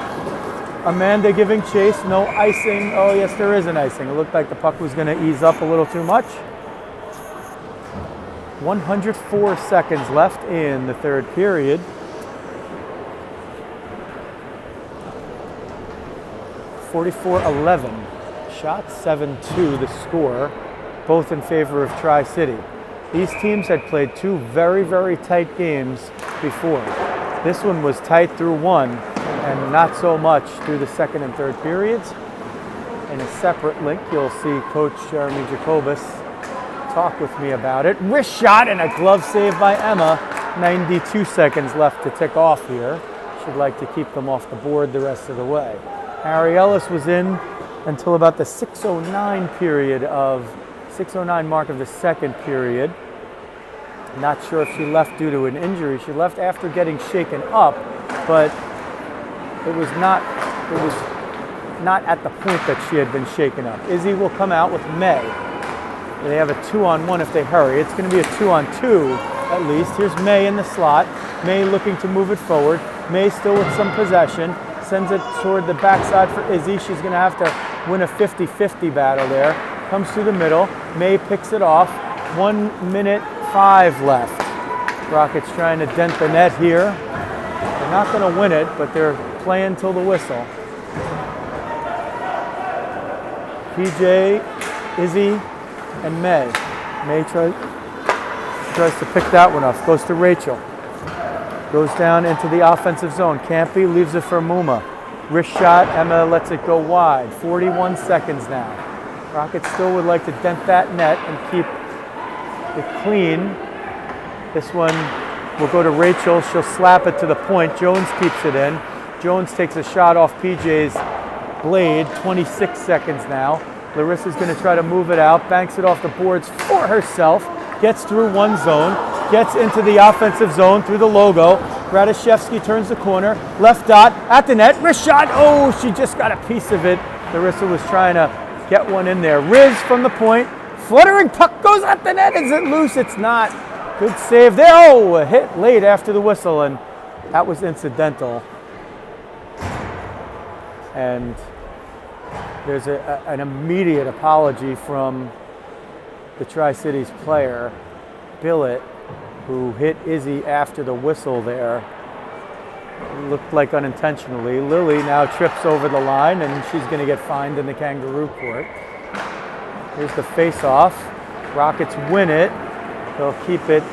Amanda giving chase, no icing. Oh yes, there is an icing. It looked like the puck was going to ease up a little too much. 104 seconds left in the third period. 44-11. Shot 7-2 the score, both in favor of Tri-City. These teams had played 2 very, very tight games before. This one was tight through 1 and not so much through the second and third periods. In a separate link, you'll see Coach Jeremy Jacobus talk with me about it. Wrist shot and a glove save by Emma. 92 seconds left to tick off here. Should like to keep them off the board the rest of the way. Harry Ellis was in until about the 6:09 mark of the second period. Not sure if she left due to an injury. She left after getting shaken up, but it was not at the point that she had been shaken up. Izzy will come out with May. They have a 2-on-1 if they hurry. It's going to be a 2-on-2 at least. Here's May in the slot. May looking to move it forward. May still with some possession. Sends it toward the backside for Izzy. She's going to have to win a 50-50 battle there. Comes through the middle. May picks it off. 1:05 left. Rockets trying to dent the net here. They're not going to win it, but they're playing till the whistle. PJ, Izzy, and May. May tries to pick that one off. Goes to Rachel. Goes down into the offensive zone. Campy leaves it for Muma. Wrist shot. Emma lets it go wide. 41 seconds now. Rockets still would like to dent that net and keep it clean. This one will go to Rachel. She'll slap it to the point. Jones keeps it in. Jones takes a shot off PJ's blade. 26 seconds now. Larissa's going to try to move it out. Banks it off the boards for herself. Gets through one zone. Gets into the offensive zone through the logo. Radishevsky turns the corner. Left dot at the net. Wrist shot. Oh, she just got a piece of it. Larissa was trying to get one in there. Riz from the point. Fluttering puck goes at the net. Is it loose? It's not. Good save there. Oh, a hit late after the whistle, and that was incidental. And there's an immediate apology from the Tri-Cities player, Billett, who hit Izzy after the whistle there. Looked like unintentionally. Lily now trips over the line, and she's going to get fined in the Kangaroo Court. Here's the face-off. Rockets win it. They'll keep it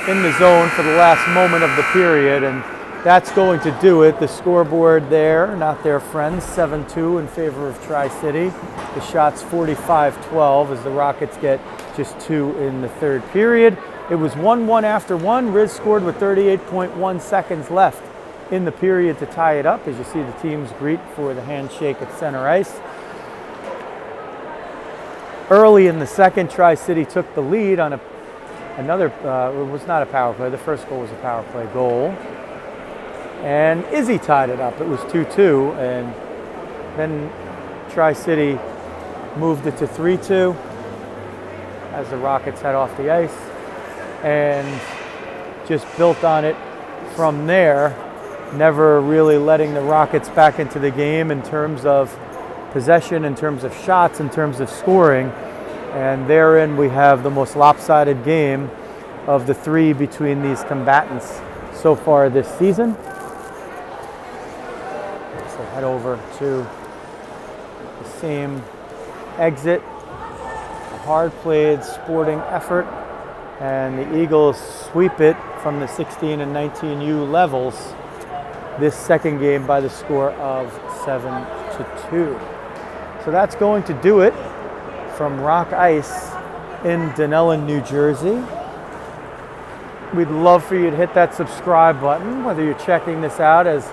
in the zone for the last moment of the period, and that's going to do it. The scoreboard there, not their friends, 7-2 in favor of Tri-City. The shot's 45-12 as the Rockets get just 2 in the third period. It was 1-1 after 1. Riz scored with 38.1 seconds left in the period to tie it up, as you see the teams greet for the handshake at center ice. Early in the second, Tri-City took the lead on another, it was not a power play. The first goal was a power play goal. And Izzy tied it up. It was 2-2. And then Tri-City moved it to 3-2 as the Rockets head off the ice. And just built on it from there, never really letting the Rockets back into the game in terms of possession, in terms of shots, in terms of scoring. And therein we have the most lopsided game of the three between these combatants so far this season. So head over to the same exit. A hard played sporting effort, and the Eagles sweep it from the 16 and 19U levels this second game by the score of 7-2. So that's going to do it from Rock Ice in Dunellen, New Jersey. We'd love for you to hit that subscribe button, whether you're checking this out as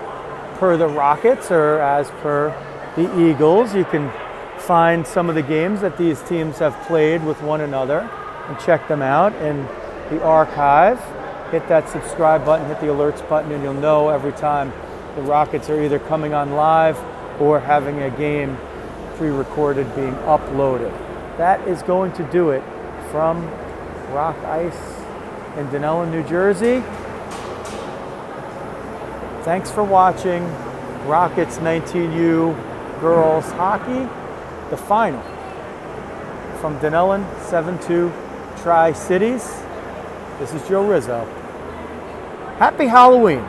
per the Rockets or as per the Eagles. You can find some of the games that these teams have played with one another and check them out in the archive. Hit that subscribe button, hit the alerts button, and you'll know every time the Rockets are either coming on live or having a game pre-recorded being uploaded. That is going to do it from Rock Ice in Dunellen, New Jersey. Thanks for watching Rockets 19U girls hockey, the final from Dunellen 7-2 Tri-Cities. This is Joe Rizzo. Happy Halloween.